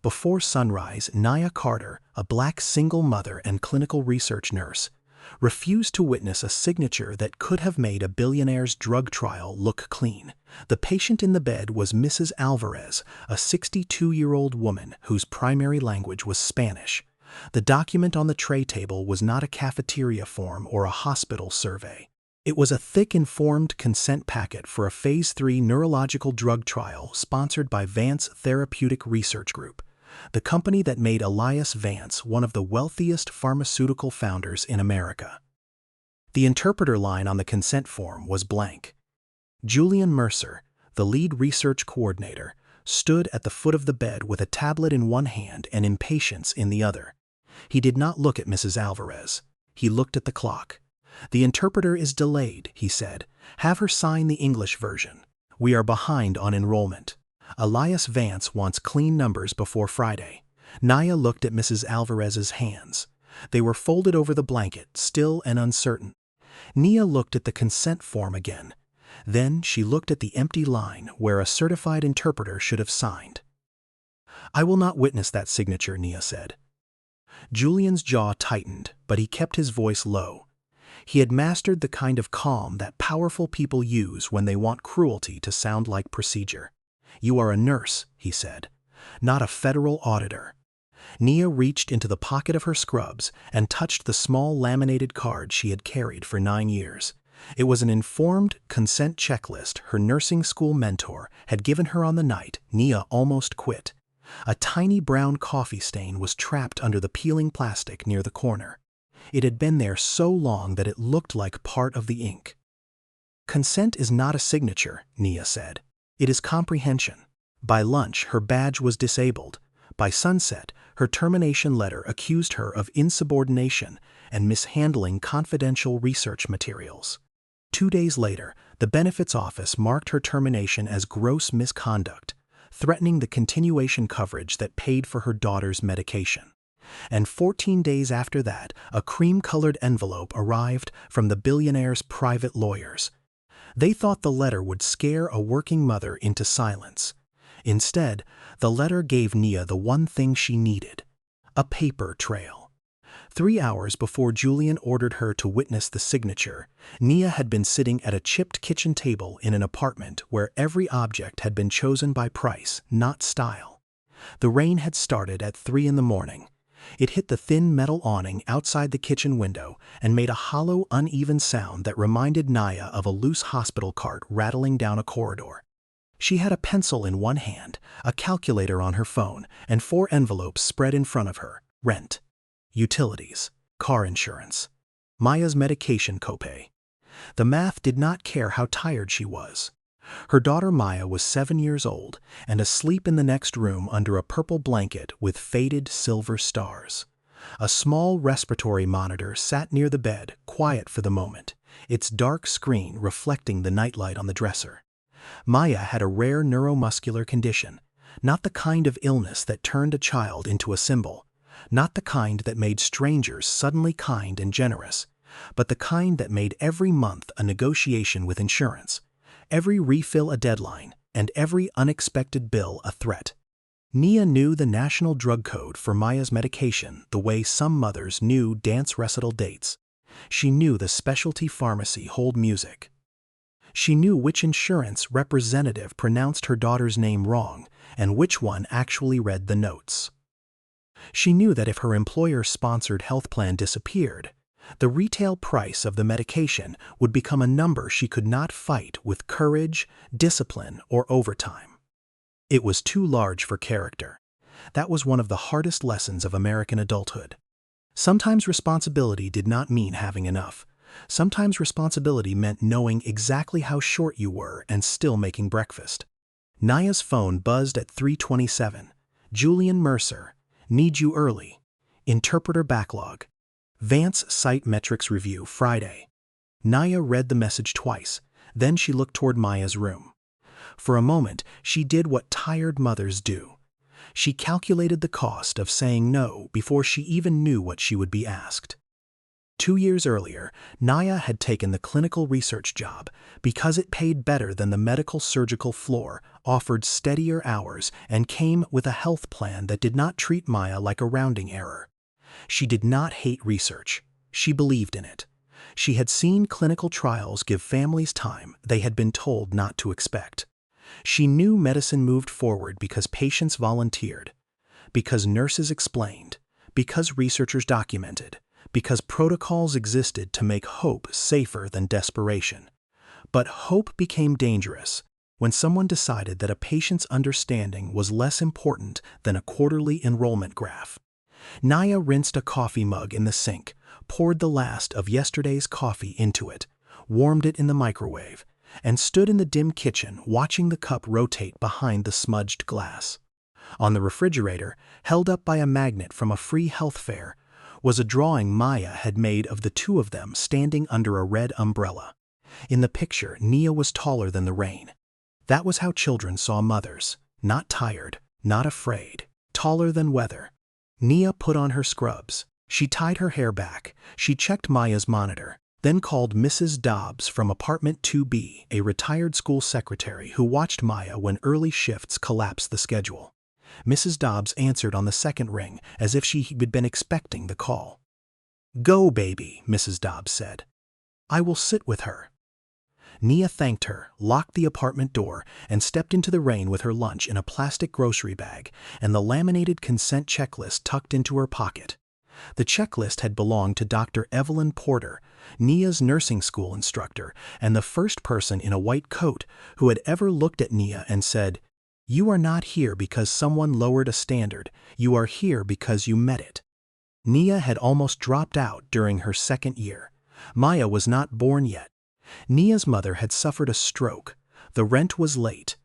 Before sunrise, Nia Carter, a black single mother and clinical research nurse, refused to witness a signature that could have made a billionaire's drug trial look clean. The patient in the bed was Mrs. Alvarez, a 62-year-old woman whose primary language was Spanish. The document on the tray table was not a cafeteria form or a hospital survey. It was a thick informed consent packet for a Phase 3 neurological drug trial sponsored by Vance Therapeutic Research Group, the company that made Elias Vance one of the wealthiest pharmaceutical founders in America. The interpreter line on the consent form was blank. Julian Mercer, the lead research coordinator, stood at the foot of the bed with a tablet in one hand and impatience in the other. He did not look at Mrs. Alvarez. He looked at the clock. "The interpreter is delayed," he said. "Have her sign the English version. We are behind on enrollment. Elias Vance wants clean numbers before Friday." Nia looked at Mrs. Alvarez's hands. They were folded over the blanket, still and uncertain. Nia looked at the consent form again. Then she looked at the empty line where a certified interpreter should have signed. "I will not witness that signature," Nia said. Julian's jaw tightened, but he kept his voice low. He had mastered the kind of calm that powerful people use when they want cruelty to sound like procedure. "You are a nurse," he said, "not a federal auditor." Nia reached into the pocket of her scrubs and touched the small laminated card she had carried for 9 years. It was an informed consent checklist her nursing school mentor had given her on the night Nia almost quit. A tiny brown coffee stain was trapped under the peeling plastic near the corner. It had been there so long that it looked like part of the ink. "Consent is not a signature," Nia said. "It is comprehension." By lunch, her badge was disabled. By sunset, her termination letter accused her of insubordination and mishandling confidential research materials. 2 days later, the benefits office marked her termination as gross misconduct, threatening the continuation coverage that paid for her daughter's medication. And 14 days after that, a cream-colored envelope arrived from the billionaire's private lawyers. They thought the letter would scare a working mother into silence. Instead, the letter gave Nia the one thing she needed: a paper trail. 3 hours before Julian ordered her to witness the signature, Nia had been sitting at a chipped kitchen table in an apartment where every object had been chosen by price, not style. The rain had started at 3 in the morning. It hit the thin metal awning outside the kitchen window and made a hollow, uneven sound that reminded Nia of a loose hospital cart rattling down a corridor. She had a pencil in one hand, a calculator on her phone, and 4 envelopes spread in front of her: rent, utilities, car insurance, Maya's medication copay. The math did not care how tired she was. Her daughter Maya was 7 years old and asleep in the next room under a purple blanket with faded silver stars. A small respiratory monitor sat near the bed, quiet for the moment, its dark screen reflecting the nightlight on the dresser. Maya had a rare neuromuscular condition, not the kind of illness that turned a child into a symbol, not the kind that made strangers suddenly kind and generous, but the kind that made every month a negotiation with insurance, every refill a deadline, and every unexpected bill a threat. Nia knew the national drug code for Maya's medication the way some mothers knew dance recital dates. She knew the specialty pharmacy hold music. She knew which insurance representative pronounced her daughter's name wrong and which one actually read the notes. She knew that if her employer-sponsored health plan disappeared, the retail price of the medication would become a number she could not fight with courage, discipline, or overtime. It was too large for character. That was one of the hardest lessons of American adulthood. Sometimes responsibility did not mean having enough. Sometimes responsibility meant knowing exactly how short you were and still making breakfast. Nia's phone buzzed at 3:27. Julian Mercer. Need you early. Interpreter backlog. Vance Site Metrics Review Friday. Nia read the message twice, then she looked toward Maya's room. For a moment, she did what tired mothers do. She calculated the cost of saying no before she even knew what she would be asked. 2 years earlier, Nia had taken the clinical research job because it paid better than the medical surgical floor, offered steadier hours, and came with a health plan that did not treat Maya like a rounding error. She did not hate research. She believed in it. She had seen clinical trials give families time they had been told not to expect. She knew medicine moved forward because patients volunteered, because nurses explained, because researchers documented, because protocols existed to make hope safer than desperation. But hope became dangerous when someone decided that a patient's understanding was less important than a quarterly enrollment graph. Nia rinsed a coffee mug in the sink, poured the last of yesterday's coffee into it, warmed it in the microwave, and stood in the dim kitchen watching the cup rotate behind the smudged glass. On the refrigerator, held up by a magnet from a free health fair, was a drawing Maya had made of the two of them standing under a red umbrella. In the picture, Nia was taller than the rain. That was how children saw mothers, not tired, not afraid, taller than weather. Nia put on her scrubs. She tied her hair back. She checked Maya's monitor, then called Mrs. Dobbs from apartment 2B, a retired school secretary who watched Maya when early shifts collapsed the schedule. Mrs. Dobbs answered on the second ring as if she had been expecting the call. "Go, baby," Mrs. Dobbs said. "I will sit with her." Nia thanked her, locked the apartment door, and stepped into the rain with her lunch in a plastic grocery bag and the laminated consent checklist tucked into her pocket. The checklist had belonged to Dr. Evelyn Porter, Nia's nursing school instructor, and the first person in a white coat who had ever looked at Nia and said, "You are not here because someone lowered a standard. You are here because you met it." Nia had almost dropped out during her second year. Maya was not born yet. Nia's mother had suffered a stroke, the rent was late,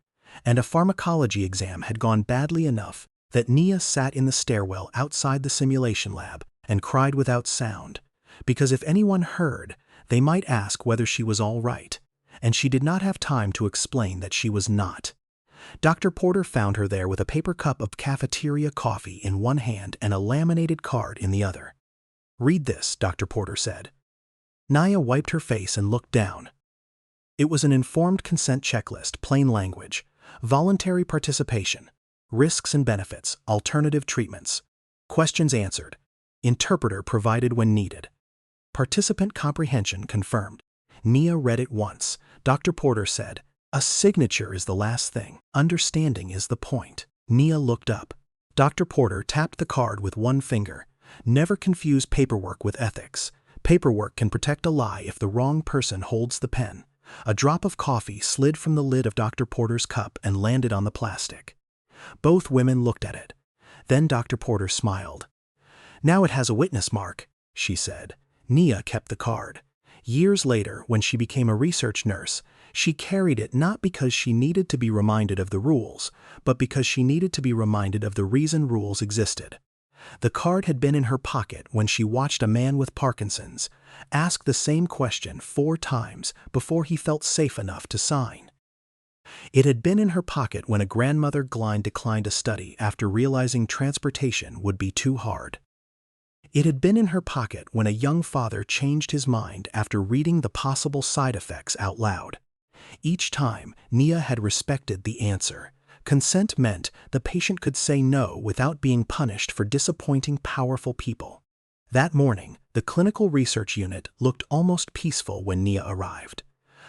and a pharmacology exam had gone badly enough that Nia sat in the stairwell outside the simulation lab and cried without sound, because if anyone heard, they might ask whether she was all right, and she did not have time to explain that she was not. Dr. Porter found her there with a paper cup of cafeteria coffee in one hand and a laminated card in the other. "Read this," Dr. Porter said. Nia wiped her face and looked down. It was an informed consent checklist, plain language, voluntary participation, risks and benefits, alternative treatments, questions answered, interpreter provided when needed. Participant comprehension confirmed. Nia read it once. Dr. Porter said, "A signature is the last thing. Understanding is the point." Nia looked up. Dr. Porter tapped the card with one finger. "Never confuse paperwork with ethics. Paperwork can protect a lie if the wrong person holds the pen." A drop of coffee slid from the lid of Dr. Porter's cup and landed on the plastic. Both women looked at it. Then Dr. Porter smiled. "Now it has a witness mark," she said. Nia kept the card. Years later, when she became a research nurse, she carried it not because she needed to be reminded of the rules, but because she needed to be reminded of the reason rules existed. The card had been in her pocket when she watched a man with Parkinson's ask the same question 4 times before he felt safe enough to sign. It had been in her pocket when a grandmother declined a study after realizing transportation would be too hard. It had been in her pocket when a young father changed his mind after reading the possible side effects out loud. Each time, Nia had respected the answer. Consent meant the patient could say no without being punished for disappointing powerful people. That morning, the clinical research unit looked almost peaceful when Nia arrived.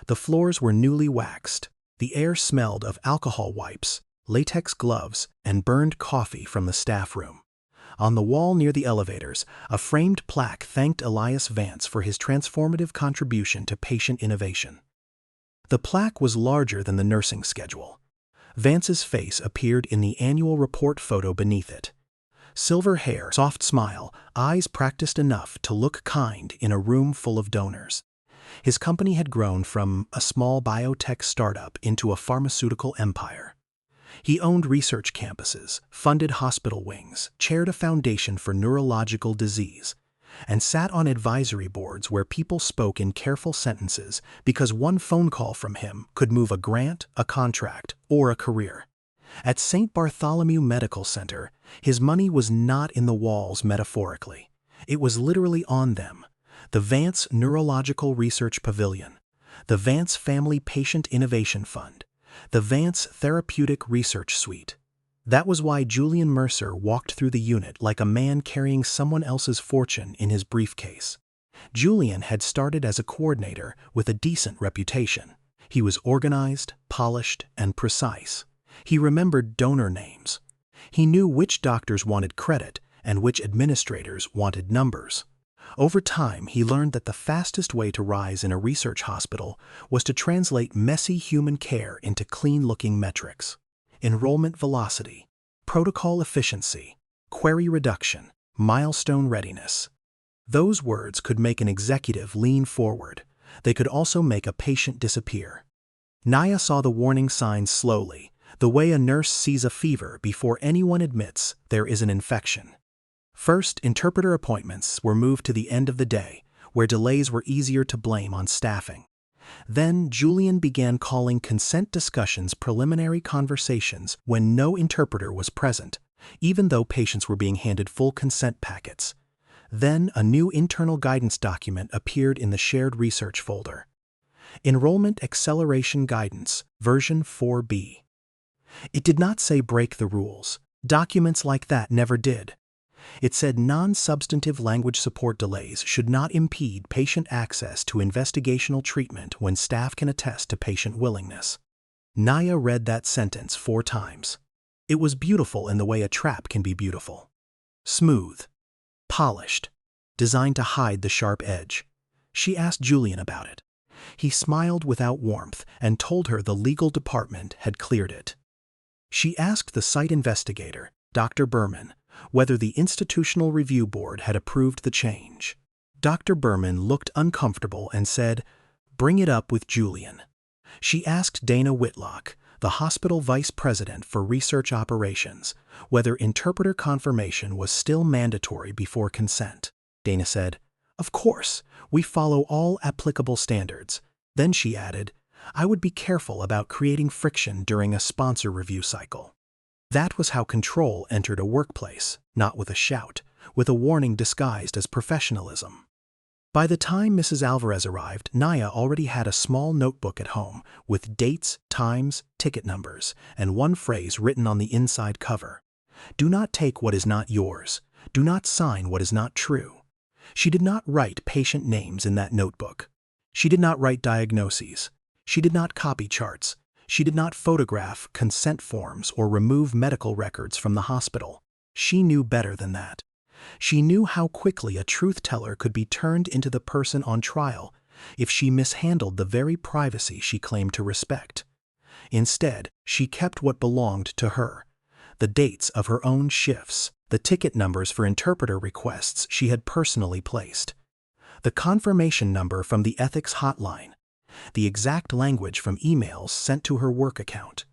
The floors were newly waxed. The air smelled of alcohol wipes, latex gloves, and burned coffee from the staff room. On the wall near the elevators, a framed plaque thanked Elias Vance for his transformative contribution to patient innovation. The plaque was larger than the nursing schedule. Vance's face appeared in the annual report photo beneath it. Silver hair, soft smile, eyes practiced enough to look kind in a room full of donors. His company had grown from a small biotech startup into a pharmaceutical empire. He owned research campuses, funded hospital wings, chaired a foundation for neurological disease, and sat on advisory boards where people spoke in careful sentences because one phone call from him could move a grant, a contract, or a career. At St. Bartholomew Medical Center, his money was not in the walls metaphorically. It was literally on them. The Vance Neurological Research Pavilion, the Vance Family Patient Innovation Fund, the Vance Therapeutic Research Suite. That was why Julian Mercer walked through the unit like a man carrying someone else's fortune in his briefcase. Julian had started as a coordinator with a decent reputation. He was organized, polished, and precise. He remembered donor names. He knew which doctors wanted credit and which administrators wanted numbers. Over time, he learned that the fastest way to rise in a research hospital was to translate messy human care into clean-looking metrics. Enrollment velocity, protocol efficiency, query reduction, milestone readiness. Those words could make an executive lean forward. They could also make a patient disappear. Nia saw the warning signs slowly, the way a nurse sees a fever before anyone admits there is an infection. First, interpreter appointments were moved to the end of the day, where delays were easier to blame on staffing. Then, Julian began calling consent discussions preliminary conversations when no interpreter was present, even though patients were being handed full consent packets. Then, a new internal guidance document appeared in the shared research folder. Enrollment Acceleration Guidance, version 4B. It did not say break the rules. Documents like that never did. It said non-substantive language support delays should not impede patient access to investigational treatment when staff can attest to patient willingness. Nia read that sentence 4 times. It was beautiful in the way a trap can be beautiful. Smooth, polished, designed to hide the sharp edge. She asked Julian about it. He smiled without warmth and told her the legal department had cleared it. She asked the site investigator, Dr. Berman, whether the Institutional Review Board had approved the change. Dr. Berman looked uncomfortable and said, "Bring it up with Julian." She asked Dana Whitlock, the hospital vice president for research operations, whether interpreter confirmation was still mandatory before consent. Dana said, "Of course, we follow all applicable standards." Then she added, "I would be careful about creating friction during a sponsor review cycle." That was how control entered a workplace, not with a shout, with a warning disguised as professionalism. By the time Mrs. Alvarez arrived, Nia already had a small notebook at home with dates, times, ticket numbers, and one phrase written on the inside cover. "Do not take what is not yours. Do not sign what is not true." She did not write patient names in that notebook. She did not write diagnoses. She did not copy charts. She did not photograph consent forms or remove medical records from the hospital. She knew better than that. She knew how quickly a truth teller could be turned into the person on trial if she mishandled the very privacy she claimed to respect. Instead, she kept what belonged to her: the dates of her own shifts, the ticket numbers for interpreter requests she had personally placed, the confirmation number from the ethics hotline, the exact language from emails sent to her work account,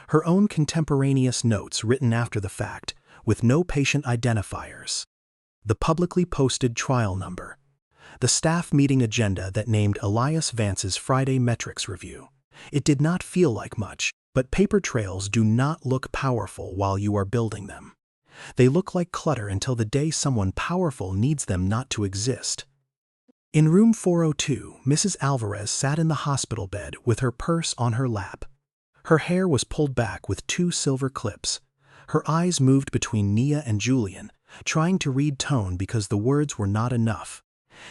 her own contemporaneous notes written after the fact, with no patient identifiers, the publicly posted trial number, the staff meeting agenda that named Elias Vance's Friday metrics review. It did not feel like much, but paper trails do not look powerful while you are building them. They look like clutter until the day someone powerful needs them not to exist. In room 402, Mrs. Alvarez sat in the hospital bed with her purse on her lap. Her hair was pulled back with 2 silver clips. Her eyes moved between Nia and Julian, trying to read tone because the words were not enough.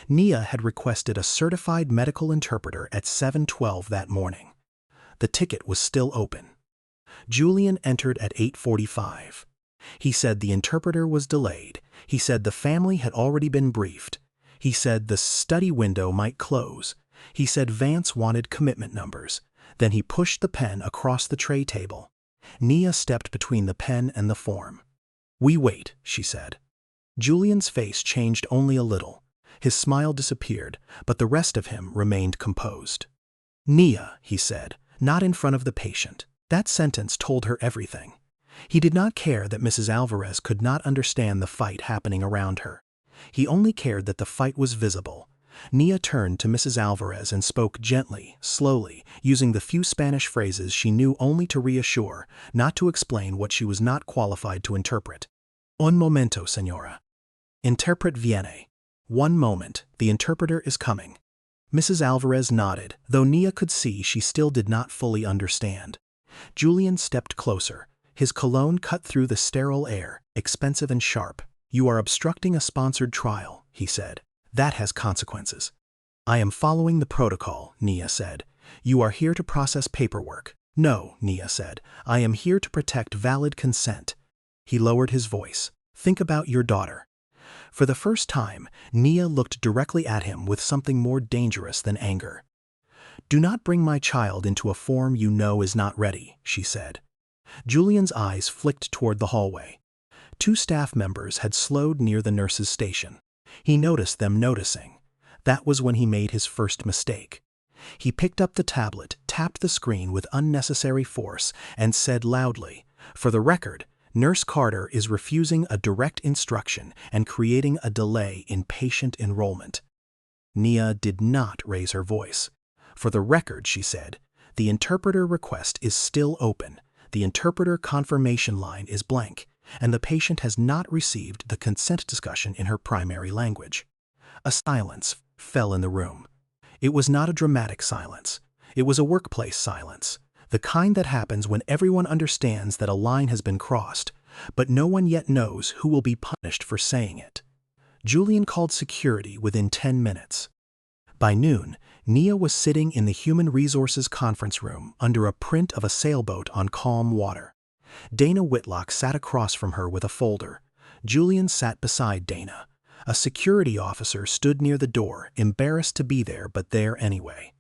Nia had requested a certified medical interpreter at 7:12 that morning. The ticket was still open. Julian entered at 8:45. He said the interpreter was delayed. He said the family had already been briefed. He said the study window might close. He said Vance wanted commitment numbers. Then he pushed the pen across the tray table. Nia stepped between the pen and the form. "We wait," she said. Julian's face changed only a little. His smile disappeared, but the rest of him remained composed. "Nia," he said, not in front of the patient. That sentence told her everything. He did not care that Mrs. Alvarez could not understand the fight happening around her. He only cared that the fight was visible. Nia turned to Mrs. Alvarez and spoke gently, slowly, using the few Spanish phrases she knew only to reassure, not to explain what she was not qualified to interpret. "Un momento, señora. Interpret viene." "One moment, the interpreter is coming." Mrs. Alvarez nodded, though Nia could see she still did not fully understand. Julian stepped closer. His cologne cut through the sterile air, expensive and sharp. "You are obstructing a sponsored trial," he said. "That has consequences." "I am following the protocol," Nia said. "You are here to process paperwork." "No," Nia said. "I am here to protect valid consent." He lowered his voice. "Think about your daughter." For the first time, Nia looked directly at him with something more dangerous than anger. "Do not bring my child into a form you know is not ready," she said. Julian's eyes flicked toward the hallway. 2 staff members had slowed near the nurse's station. He noticed them noticing. That was when he made his first mistake. He picked up the tablet, tapped the screen with unnecessary force, and said loudly, "For the record, Nurse Carter is refusing a direct instruction and creating a delay in patient enrollment." Nia did not raise her voice. "For the record," she said, "the interpreter request is still open. The interpreter confirmation line is blank, and the patient has not received the consent discussion in her primary language." A silence fell in the room. It was not a dramatic silence. It was a workplace silence, the kind that happens when everyone understands that a line has been crossed, but no one yet knows who will be punished for saying it. Julian called security within 10 minutes. By noon, Nia was sitting in the Human Resources conference room under a print of a sailboat on calm water. Dana Whitlock sat across from her with a folder. Julian sat beside Dana. A security officer stood near the door, embarrassed to be there but there anyway.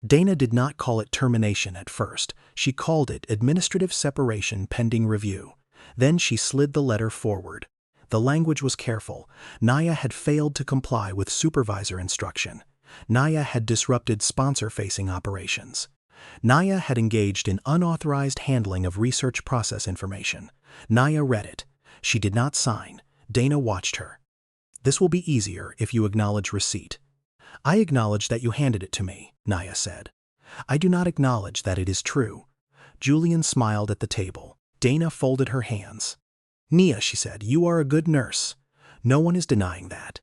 Dana did not call it termination at first. She called it administrative separation pending review. Then she slid the letter forward. The language was careful. Nia had failed to comply with supervisor instruction. Nia had disrupted sponsor-facing operations. Nia had engaged in unauthorized handling of research process information. Nia read it. She did not sign. Dana watched her. "This will be easier if you acknowledge receipt." "I acknowledge that you handed it to me," Nia said. "I do not acknowledge that it is true." Julian smiled at the table. Dana folded her hands. "Nia," she said, "you are a good nurse. No one is denying that.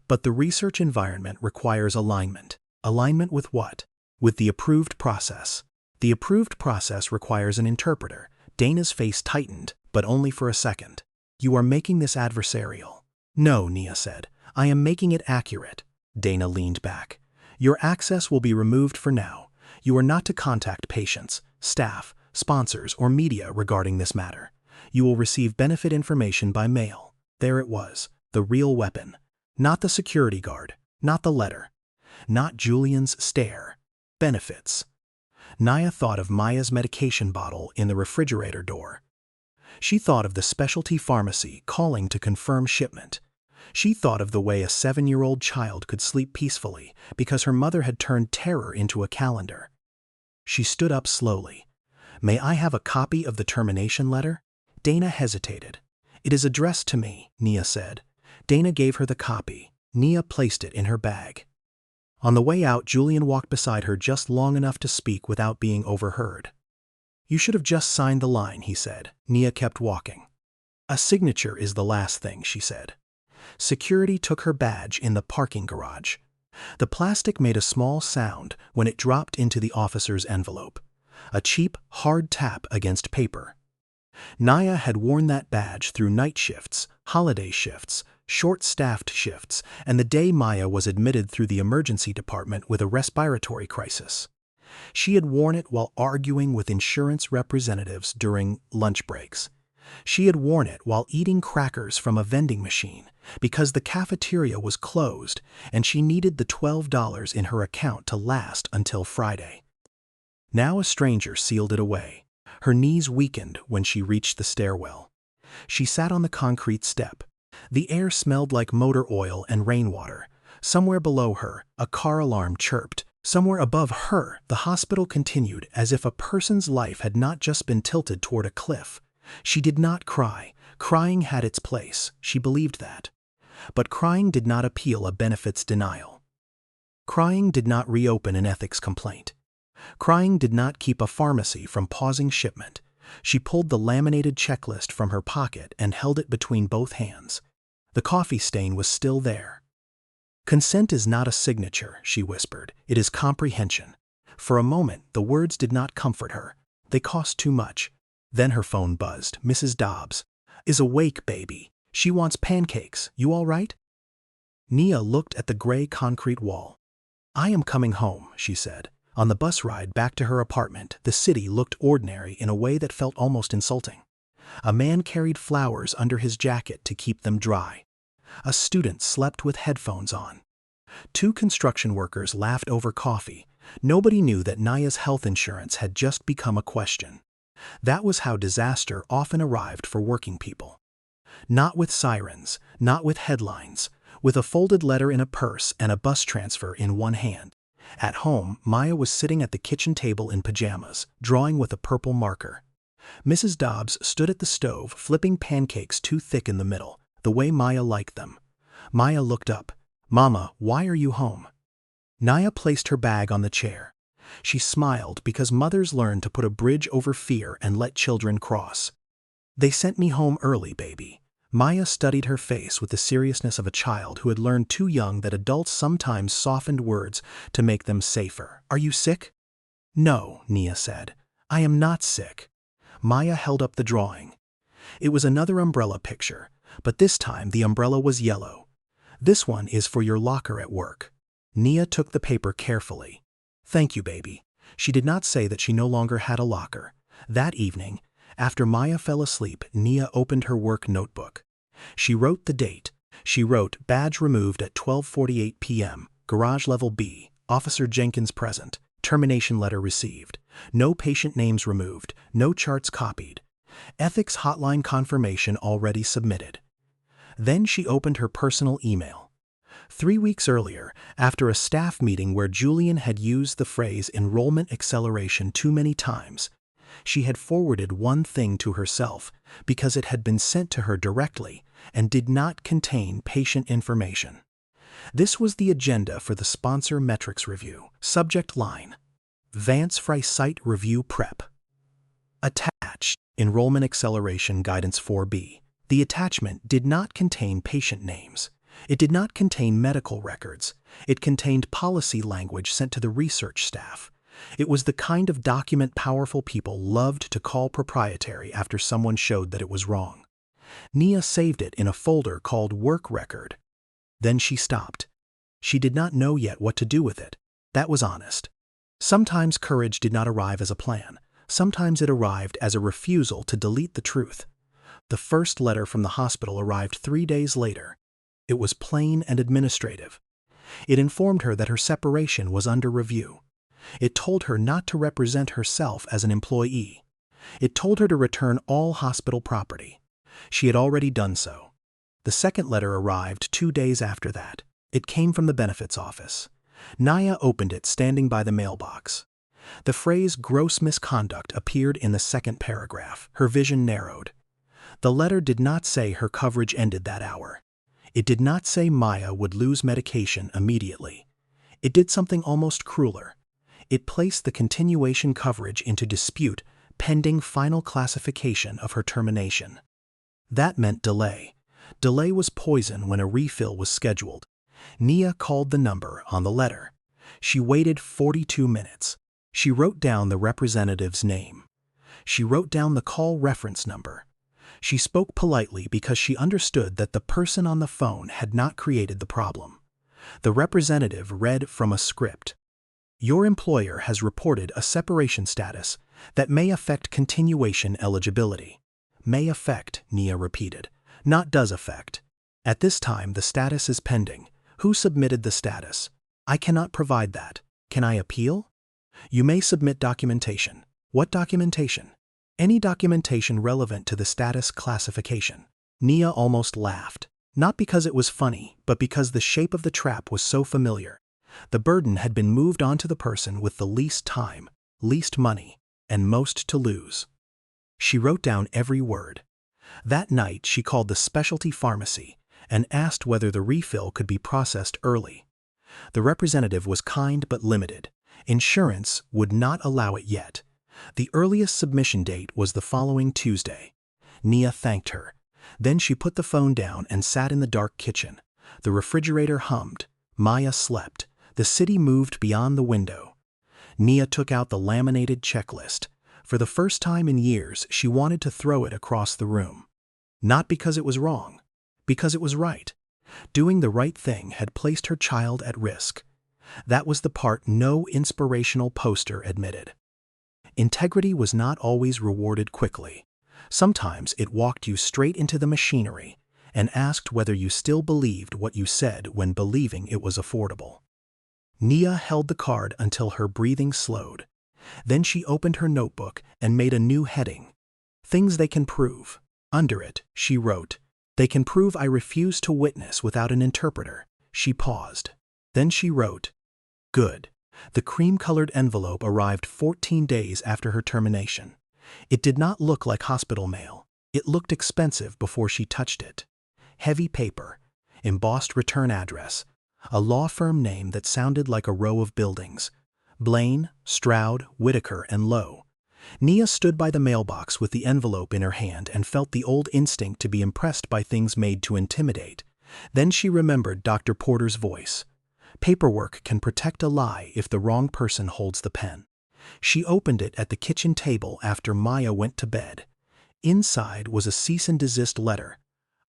But the research environment requires alignment." "Alignment with what?" "With the approved process. The approved process requires an interpreter." Dana's face tightened, but only for a second. "You are making this adversarial." "No," Nia said. "I am making it accurate." Dana leaned back. "Your access will be removed for now. You are not to contact patients, staff, sponsors, or media regarding this matter. You will receive benefit information by mail." There it was, the real weapon. Not the security guard, not the letter, not Julian's stare. Benefits. Nia thought of Maya's medication bottle in the refrigerator door. She thought of the specialty pharmacy calling to confirm shipment. She thought of the way a 7-year-old child could sleep peacefully because her mother had turned terror into a calendar. She stood up slowly. "May I have a copy of the termination letter?" Dana hesitated. "It is addressed to me," Nia said. Dana gave her the copy. Nia placed it in her bag. On the way out, Julian walked beside her just long enough to speak without being overheard. "You should have just signed the line," he said. Nia kept walking. "A signature is the last thing," she said. Security took her badge in the parking garage. The plastic made a small sound when it dropped into the officer's envelope. A cheap, hard tap against paper. Nia had worn that badge through night shifts, holiday shifts, short-staffed shifts, and the day Maya was admitted through the emergency department with a respiratory crisis. She had worn it while arguing with insurance representatives during lunch breaks. She had worn it while eating crackers from a vending machine because the cafeteria was closed and she needed the $12 in her account to last until Friday. Now a stranger sealed it away. Her knees weakened when she reached the stairwell. She sat on the concrete step. The air smelled like motor oil and rainwater. Somewhere below her, a car alarm chirped. Somewhere above her, the hospital continued as if a person's life had not just been tilted toward a cliff. She did not cry. Crying had its place. She believed that. But crying did not appeal a benefits denial. Crying did not reopen an ethics complaint. Crying did not keep a pharmacy from pausing shipment. She pulled the laminated checklist from her pocket and held it between both hands. The coffee stain was still there. Consent is not a signature, she whispered. It is comprehension. For a moment, the words did not comfort her. They cost too much. Then her phone buzzed. Mrs. Dobbs is awake, baby. She wants pancakes. You all right? Nia looked at the gray concrete wall. I am coming home, she said. On the bus ride back to her apartment, the city looked ordinary in a way that felt almost insulting. A man carried flowers under his jacket to keep them dry. A student slept with headphones on. 2 construction workers laughed over coffee. Nobody knew that Nia's health insurance had just become a question. That was how disaster often arrived for working people. Not with sirens, not with headlines, with a folded letter in a purse and a bus transfer in one hand. At home, Maya was sitting at the kitchen table in pajamas, drawing with a purple marker. Mrs. Dobbs stood at the stove, flipping pancakes too thick in the middle, the way Maya liked them. Maya looked up. Mama, why are you home? Nia placed her bag on the chair. She smiled because mothers learn to put a bridge over fear and let children cross. They sent me home early, baby. Maya studied her face with the seriousness of a child who had learned too young that adults sometimes softened words to make them safer. Are you sick? No, Nia said. I am not sick. Maya held up the drawing. It was another umbrella picture, but this time the umbrella was yellow. This one is for your locker at work. Nia took the paper carefully. Thank you, baby. She did not say that she no longer had a locker. That evening, after Maya fell asleep, Nia opened her work notebook. She wrote the date. She wrote, badge removed at 12:48 p.m., garage level B, Officer Jenkins present, termination letter received, no patient names removed, no charts copied, ethics hotline confirmation already submitted. Then she opened her personal email. 3 weeks earlier, after a staff meeting where Julian had used the phrase enrollment acceleration too many times, she had forwarded one thing to herself because it had been sent to her directly and did not contain patient information. This was the agenda for the sponsor metrics review. Subject line: Vance Fry Site Review Prep. Attached: Enrollment Acceleration Guidance 4B. The attachment did not contain patient names. It did not contain medical records. It contained policy language sent to the research staff. It was the kind of document powerful people loved to call proprietary after someone showed that it was wrong. Nia saved it in a folder called Work Record. Then she stopped. She did not know yet what to do with it. That was honest. Sometimes courage did not arrive as a plan. Sometimes it arrived as a refusal to delete the truth. The first letter from the hospital arrived 3 days later. It was plain and administrative. It informed her that her separation was under review. It told her not to represent herself as an employee. It told her to return all hospital property. She had already done so. The second letter arrived 2 days after that. It came from the benefits office. Nia opened it standing by the mailbox. The phrase gross misconduct appeared in the second paragraph. Her vision narrowed. The letter did not say her coverage ended that hour. It did not say Maya would lose medication immediately. It did something almost crueler. It placed the continuation coverage into dispute pending final classification of her termination. That meant delay. Delay was poison when a refill was scheduled. Nia called the number on the letter. She waited 42 minutes. She wrote down the representative's name. She wrote down the call reference number. She spoke politely because she understood that the person on the phone had not created the problem. The representative read from a script. Your employer has reported a separation status that may affect continuation eligibility. May affect, Nia repeated, not does affect. At this time, the status is pending. Who submitted the status? I cannot provide that. Can I appeal? You may submit documentation. What documentation? Any documentation relevant to the status classification. Nia almost laughed, not because it was funny, but because the shape of the trap was so familiar. The burden had been moved onto the person with the least time, least money, and most to lose. She wrote down every word. That night, she called the specialty pharmacy and asked whether the refill could be processed early. The representative was kind but limited. Insurance would not allow it yet. The earliest submission date was the following Tuesday. Nia thanked her. Then she put the phone down and sat in the dark kitchen. The refrigerator hummed. Maya slept. The city moved beyond the window. Nia took out the laminated checklist. For the first time in years, she wanted to throw it across the room. Not because it was wrong, because it was right. Doing the right thing had placed her child at risk. That was the part no inspirational poster admitted. Integrity was not always rewarded quickly. Sometimes it walked you straight into the machinery and asked whether you still believed what you said when believing it was affordable. Nia held the card until her breathing slowed. Then she opened her notebook and made a new heading. Things they can prove. Under it, she wrote, "They can prove I refuse to witness without an interpreter." She paused. Then she wrote, "Good." The cream-colored envelope arrived 14 days after her termination. It did not look like hospital mail. It looked expensive before she touched it. Heavy paper, embossed return address, a law firm name that sounded like a row of buildings. Blaine, Stroud, Whitaker, and Lowe. Nia stood by the mailbox with the envelope in her hand and felt the old instinct to be impressed by things made to intimidate. Then she remembered Dr. Porter's voice. Paperwork can protect a lie if the wrong person holds the pen. She opened it at the kitchen table after Maya went to bed. Inside was a cease and desist letter,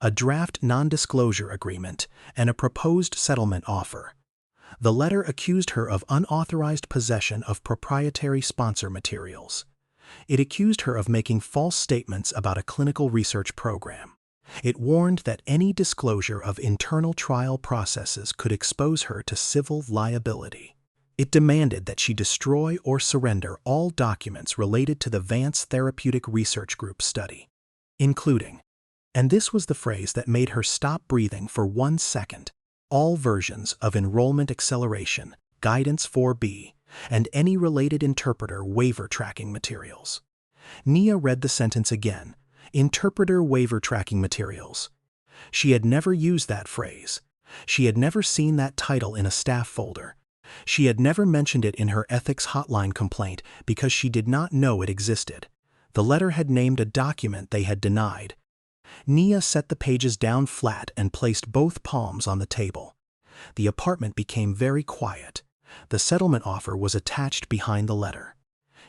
a draft non-disclosure agreement, and a proposed settlement offer. The letter accused her of unauthorized possession of proprietary sponsor materials. It accused her of making false statements about a clinical research program. It warned that any disclosure of internal trial processes could expose her to civil liability. It demanded that she destroy or surrender all documents related to the Vance Therapeutic Research Group study, including, and this was the phrase that made her stop breathing for 1 second, all versions of enrollment acceleration, guidance 4B, and any related interpreter waiver tracking materials. Nia read the sentence again. Interpreter waiver tracking materials. She had never used that phrase. She had never seen that title in a staff folder. She had never mentioned it in her ethics hotline complaint because she did not know it existed. The letter had named a document they had denied. Nia set the pages down flat and placed both palms on the table. The apartment became very quiet. The settlement offer was attached behind the letter.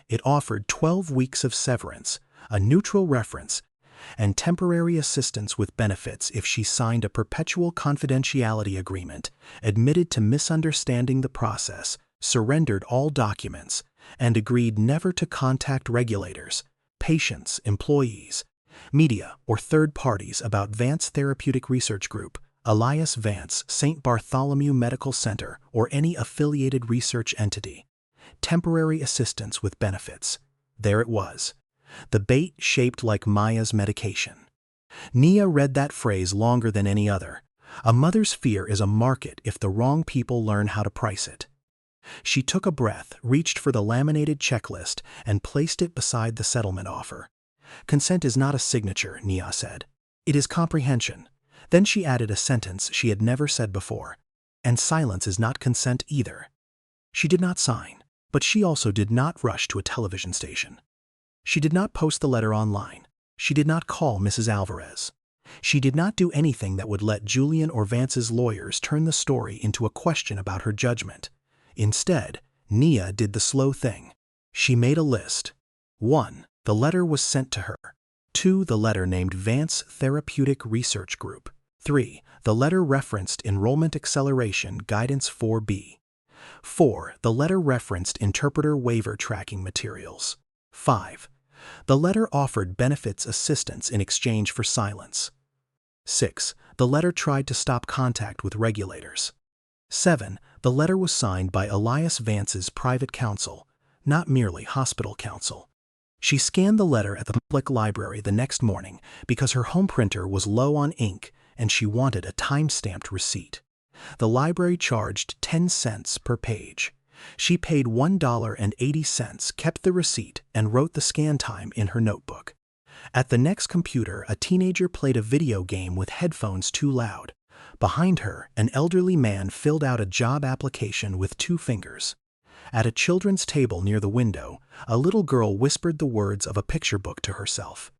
It offered 12 weeks of severance, a neutral reference, and temporary assistance with benefits if she signed a perpetual confidentiality agreement, admitted to misunderstanding the process, surrendered all documents, and agreed never to contact regulators, patients, employees, media, or third parties about Vance Therapeutic Research Group, Elias Vance, St. Bartholomew Medical Center, or any affiliated research entity. Temporary assistance with benefits. There it was. The bait shaped like Maya's medication. Nia read that phrase longer than any other. A mother's fear is a market if the wrong people learn how to price it. She took a breath, reached for the laminated checklist, and placed it beside the settlement offer. Consent is not a signature, Nia said. It is comprehension. Then she added a sentence she had never said before. And silence is not consent either. She did not sign, but she also did not rush to a television station. She did not post the letter online. She did not call Mrs. Alvarez. She did not do anything that would let Julian or Vance's lawyers turn the story into a question about her judgment. Instead, Nia did the slow thing. She made a list. 1. The letter was sent to her. 2. The letter named Vance Therapeutic Research Group. 3. The letter referenced Enrollment Acceleration Guidance 4B. 4. The letter referenced Interpreter Waiver Tracking Materials. 5. The letter offered benefits assistance in exchange for silence. 6. The letter tried to stop contact with regulators. 7. The letter was signed by Elias Vance's private counsel, not merely hospital counsel. She scanned the letter at the public library the next morning because her home printer was low on ink and she wanted a time-stamped receipt. The library charged 10 cents per page. She paid $1.80, kept the receipt, and wrote the scan time in her notebook. At the next computer, a teenager played a video game with headphones too loud. Behind her, an elderly man filled out a job application with 2 fingers. At a children's table near the window, a little girl whispered the words of a picture book to herself.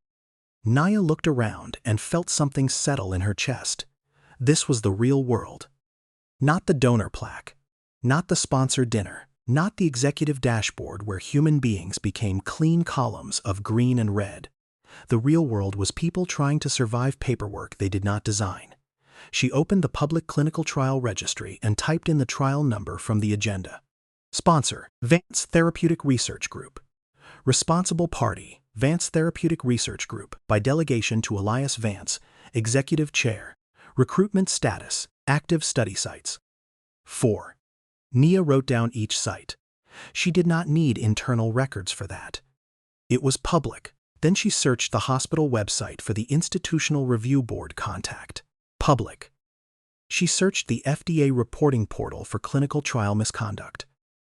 Nia looked around and felt something settle in her chest. This was the real world. Not the donor plaque. Not the sponsored dinner. Not the executive dashboard where human beings became clean columns of green and red. The real world was people trying to survive paperwork they did not design. She opened the public clinical trial registry and typed in the trial number from the agenda. Sponsor, Vance Therapeutic Research Group. Responsible party, Vance Therapeutic Research Group, by delegation to Elias Vance, Executive Chair. Recruitment status, active study sites. 4. Nia wrote down each site. She did not need internal records for that. It was public. Then she searched the hospital website for the Institutional Review Board contact. Public. She searched the FDA reporting portal for clinical trial misconduct.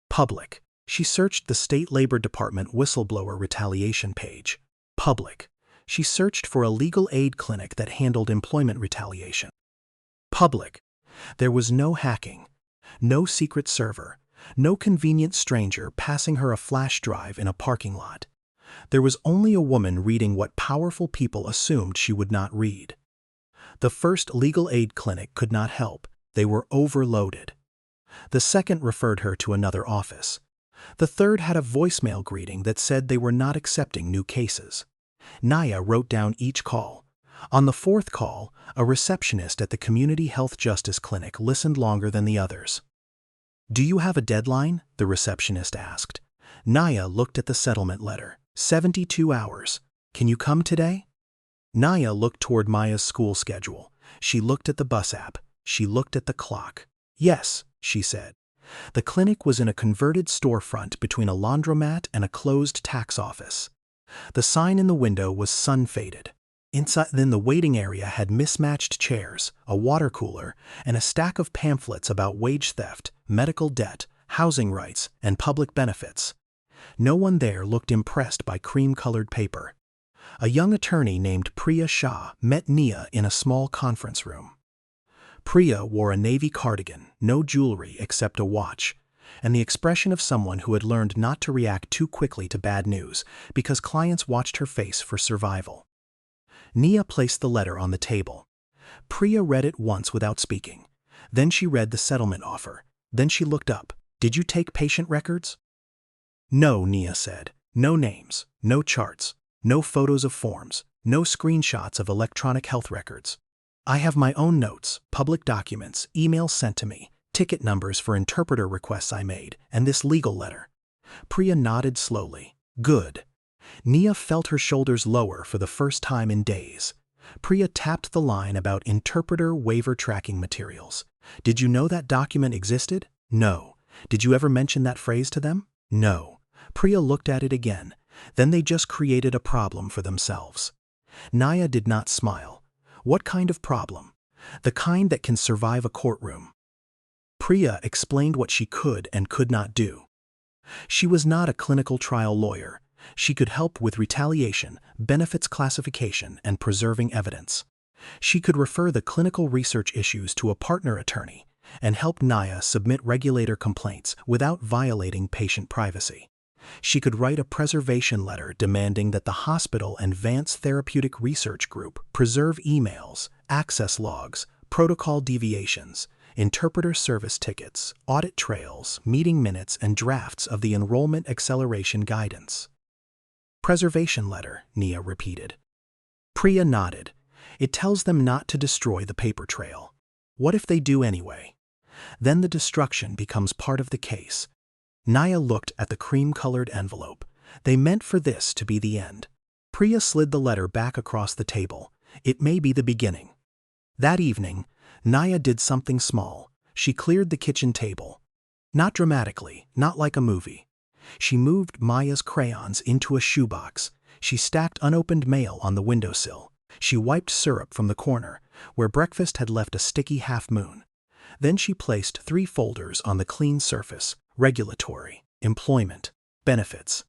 Public. She searched the State Labor Department whistleblower retaliation page. Public. She searched for a legal aid clinic that handled employment retaliation. Public. There was no hacking, no secret server, no convenient stranger passing her a flash drive in a parking lot. There was only a woman reading what powerful people assumed she would not read. The first legal aid clinic could not help. They were overloaded. The second referred her to another office. The third had a voicemail greeting that said they were not accepting new cases. Nia wrote down each call. On the fourth call, a receptionist at the Community Health Justice Clinic listened longer than the others. "Do you have a deadline?" the receptionist asked. Nia looked at the settlement letter. 72 hours. Can you come today? Nia looked toward Maya's school schedule. She looked at the bus app. She looked at the clock. Yes, she said. The clinic was in a converted storefront between a laundromat and a closed tax office. The sign in the window was sun-faded. Inside the waiting area had mismatched chairs, a water cooler, and a stack of pamphlets about wage theft, medical debt, housing rights, and public benefits. No one there looked impressed by cream-colored paper. A young attorney named Priya Shah met Nia in a small conference room. Priya wore a navy cardigan, no jewelry except a watch, and the expression of someone who had learned not to react too quickly to bad news because clients watched her face for survival. Nia placed the letter on the table. Priya read it once without speaking. Then she read the settlement offer. Then she looked up. "Did you take patient records?" "No," Nia said. "No names, no charts, no photos of forms, no screenshots of electronic health records. I have my own notes, public documents, emails sent to me, ticket numbers for interpreter requests I made, and this legal letter." Priya nodded slowly. "Good." Nia felt her shoulders lower for the first time in days. Priya tapped the line about interpreter waiver tracking materials. "Did you know that document existed?" "No." "Did you ever mention that phrase to them?" "No." Priya looked at it again. Then they just created a problem for themselves. Nia did not smile. What kind of problem? The kind that can survive a courtroom. Priya explained what she could and could not do. She was not a clinical trial lawyer. She could help with retaliation, benefits classification, and preserving evidence. She could refer the clinical research issues to a partner attorney and help Nia submit regulator complaints without violating patient privacy. She could write a preservation letter demanding that the hospital and Vance Therapeutic Research Group preserve emails, access logs, protocol deviations, interpreter service tickets, audit trails, meeting minutes, and drafts of the enrollment acceleration guidance. "Preservation letter," Nia repeated. Priya nodded. "It tells them not to destroy the paper trail. What if they do anyway? Then the destruction becomes part of the case." Nia looked at the cream-colored envelope. They meant for this to be the end. Priya slid the letter back across the table. "It may be the beginning." That evening, Nia did something small. She cleared the kitchen table. Not dramatically, not like a movie. She moved Maya's crayons into a shoebox. She stacked unopened mail on the windowsill. She wiped syrup from the corner, where breakfast had left a sticky half-moon. Then she placed 3 folders on the clean surface: regulatory, employment, benefits.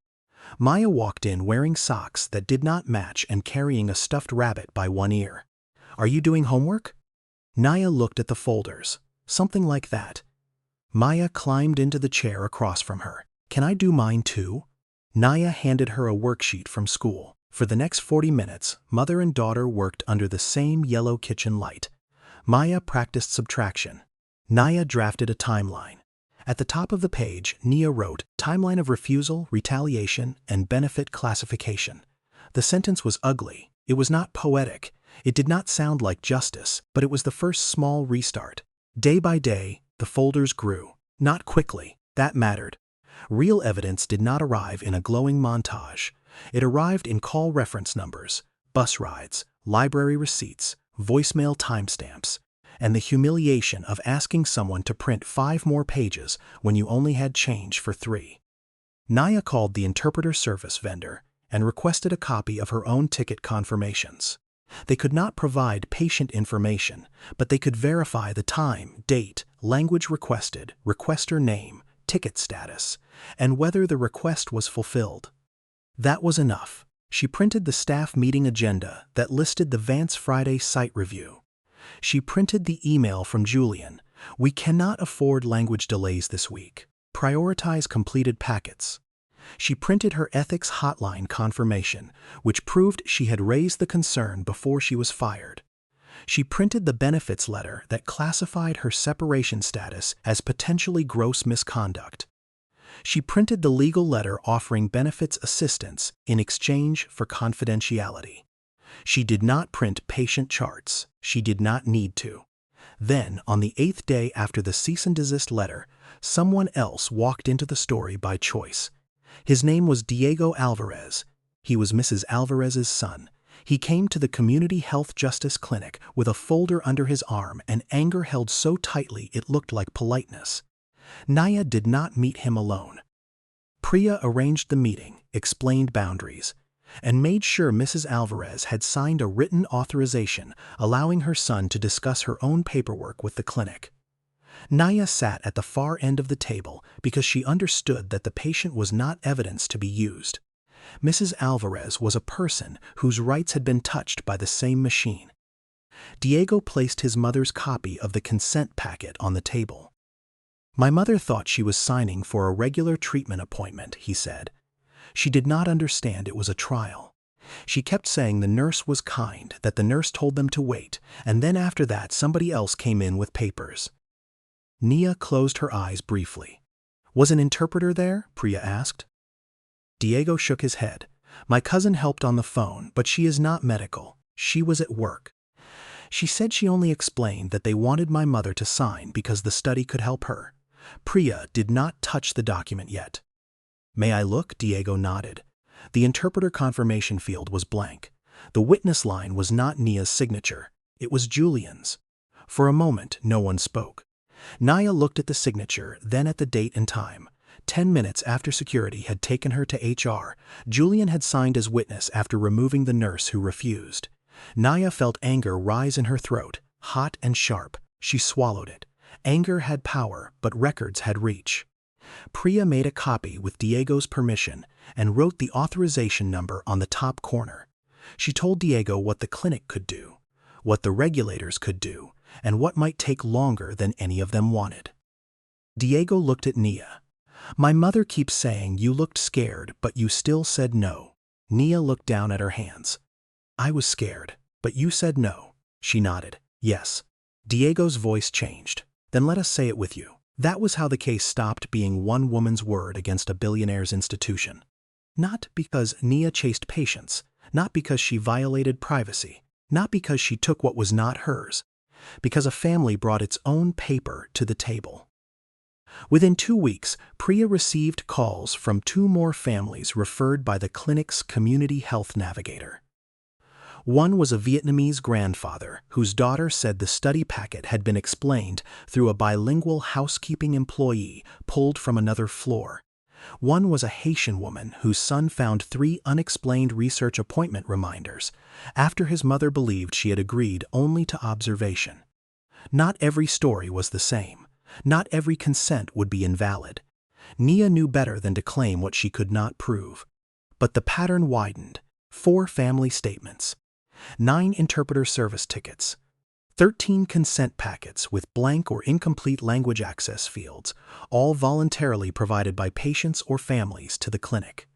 Maya walked in wearing socks that did not match and carrying a stuffed rabbit by one ear. "Are you doing homework?" Nia looked at the folders. "Something like that." Maya climbed into the chair across from her. "Can I do mine too?" Nia handed her a worksheet from school. For the next 40 minutes, mother and daughter worked under the same yellow kitchen light. Maya practiced subtraction. Nia drafted a timeline. At the top of the page, Nia wrote, "Timeline of refusal, retaliation, and benefit classification." The sentence was ugly. It was not poetic. It did not sound like justice, but it was the first small restart. Day by day, the folders grew. Not quickly. That mattered. Real evidence did not arrive in a glowing montage. It arrived in call reference numbers, bus rides, library receipts, voicemail timestamps, and the humiliation of asking someone to print 5 more pages when you only had change for 3. Nia called the interpreter service vendor and requested a copy of her own ticket confirmations. They could not provide patient information, but they could verify the time, date, language requested, requester name, ticket status, and whether the request was fulfilled. That was enough. She printed the staff meeting agenda that listed the Vance Friday site review. She printed the email from Julian. "We cannot afford language delays this week. Prioritize completed packets." She printed her ethics hotline confirmation, which proved she had raised the concern before she was fired. She printed the benefits letter that classified her separation status as potentially gross misconduct. She printed the legal letter offering benefits assistance in exchange for confidentiality. She did not print patient charts. She did not need to. Then, on the 8th day after the cease and desist letter, someone else walked into the story by choice. His name was Diego Alvarez. He was Mrs. Alvarez's son. He came to the Community Health Justice Clinic with a folder under his arm and anger held so tightly it looked like politeness. Nia did not meet him alone. Priya arranged the meeting, explained boundaries, and made sure Mrs. Alvarez had signed a written authorization allowing her son to discuss her own paperwork with the clinic. Nia sat at the far end of the table because she understood that the patient was not evidence to be used. Mrs. Alvarez was a person whose rights had been touched by the same machine. Diego placed his mother's copy of the consent packet on the table. "My mother thought she was signing for a regular treatment appointment," he said. "She did not understand it was a trial. She kept saying the nurse was kind, that the nurse told them to wait, and then after that somebody else came in with papers." Nia closed her eyes briefly. "Was an interpreter there?" Priya asked. Diego shook his head. "My cousin helped on the phone, but she is not medical. She was at work. She said she only explained that they wanted my mother to sign because the study could help her." Priya did not touch the document yet. "May I look?" Diego nodded. The interpreter confirmation field was blank. The witness line was not Nia's signature. It was Julian's. For a moment, no one spoke. Nia looked at the signature, then at the date and time. 10 minutes after security had taken her to HR, Julian had signed as witness after removing the nurse who refused. Nia felt anger rise in her throat, hot and sharp. She swallowed it. Anger had power, but records had reach. Priya made a copy with Diego's permission and wrote the authorization number on the top corner. She told Diego what the clinic could do, what the regulators could do, and what might take longer than any of them wanted. Diego looked at Nia. "My mother keeps saying you looked scared, but you still said no." Nia looked down at her hands. "I was scared, but you said no." She nodded. "Yes." Diego's voice changed. "Then let us say it with you." That was how the case stopped being one woman's word against a billionaire's institution. Not because Nia chased patients, not because she violated privacy, not because she took what was not hers, because a family brought its own paper to the table. Within 2 weeks, Priya received calls from 2 more families referred by the clinic's community health navigator. One was a Vietnamese grandfather whose daughter said the study packet had been explained through a bilingual housekeeping employee pulled from another floor. One was a Haitian woman whose son found 3 unexplained research appointment reminders after his mother believed she had agreed only to observation. Not every story was the same. Not every consent would be invalid. Nia knew better than to claim what she could not prove. But the pattern widened. 4 family statements, 9 interpreter service tickets, 13 consent packets with blank or incomplete language access fields, all voluntarily provided by patients or families to the clinic.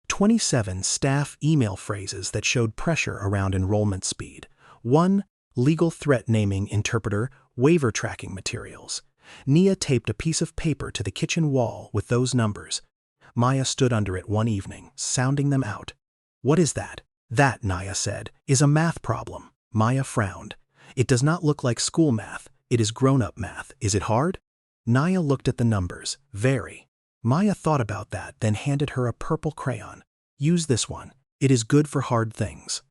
27 staff email phrases that showed pressure around enrollment speed. 1 Legal threat naming interpreter, waiver tracking materials. Nia taped a piece of paper to the kitchen wall with those numbers. Maya stood under it one evening, sounding them out. "What is that?" "That," Nia said, "is a math problem." Maya frowned. "It does not look like school math. It is grown-up math. Is it hard?" Nia looked at the numbers. "Very." Maya thought about that, then handed her a purple crayon. "Use this one. It is good for hard things."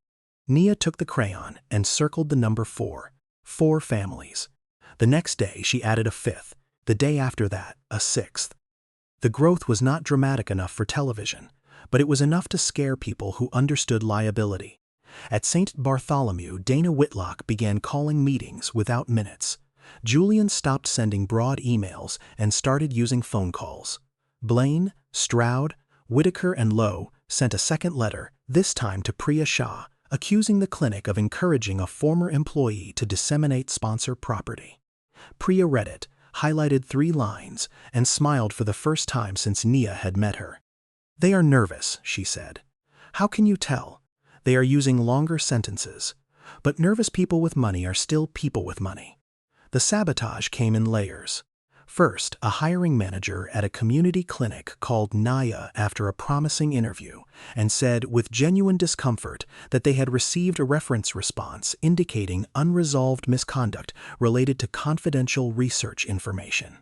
Nia took the crayon and circled the number 4. 4 families. The next day she added a 5th. The day after that, a 6th. The growth was not dramatic enough for television, but it was enough to scare people who understood liability. At St. Bartholomew, Dana Whitlock began calling meetings without minutes. Julian stopped sending broad emails and started using phone calls. Blaine, Stroud, Whitaker, and Lowe sent a second letter, this time to Priya Shah, accusing the clinic of encouraging a former employee to disseminate sponsor property. Priya read it, highlighted 3 lines, and smiled for the first time since Nia had met her. "They are nervous," she said. "How can you tell? They are using longer sentences. But nervous people with money are still people with money." The sabotage came in layers. First, a hiring manager at a community clinic called Nia after a promising interview and said with genuine discomfort that they had received a reference response indicating unresolved misconduct related to confidential research information.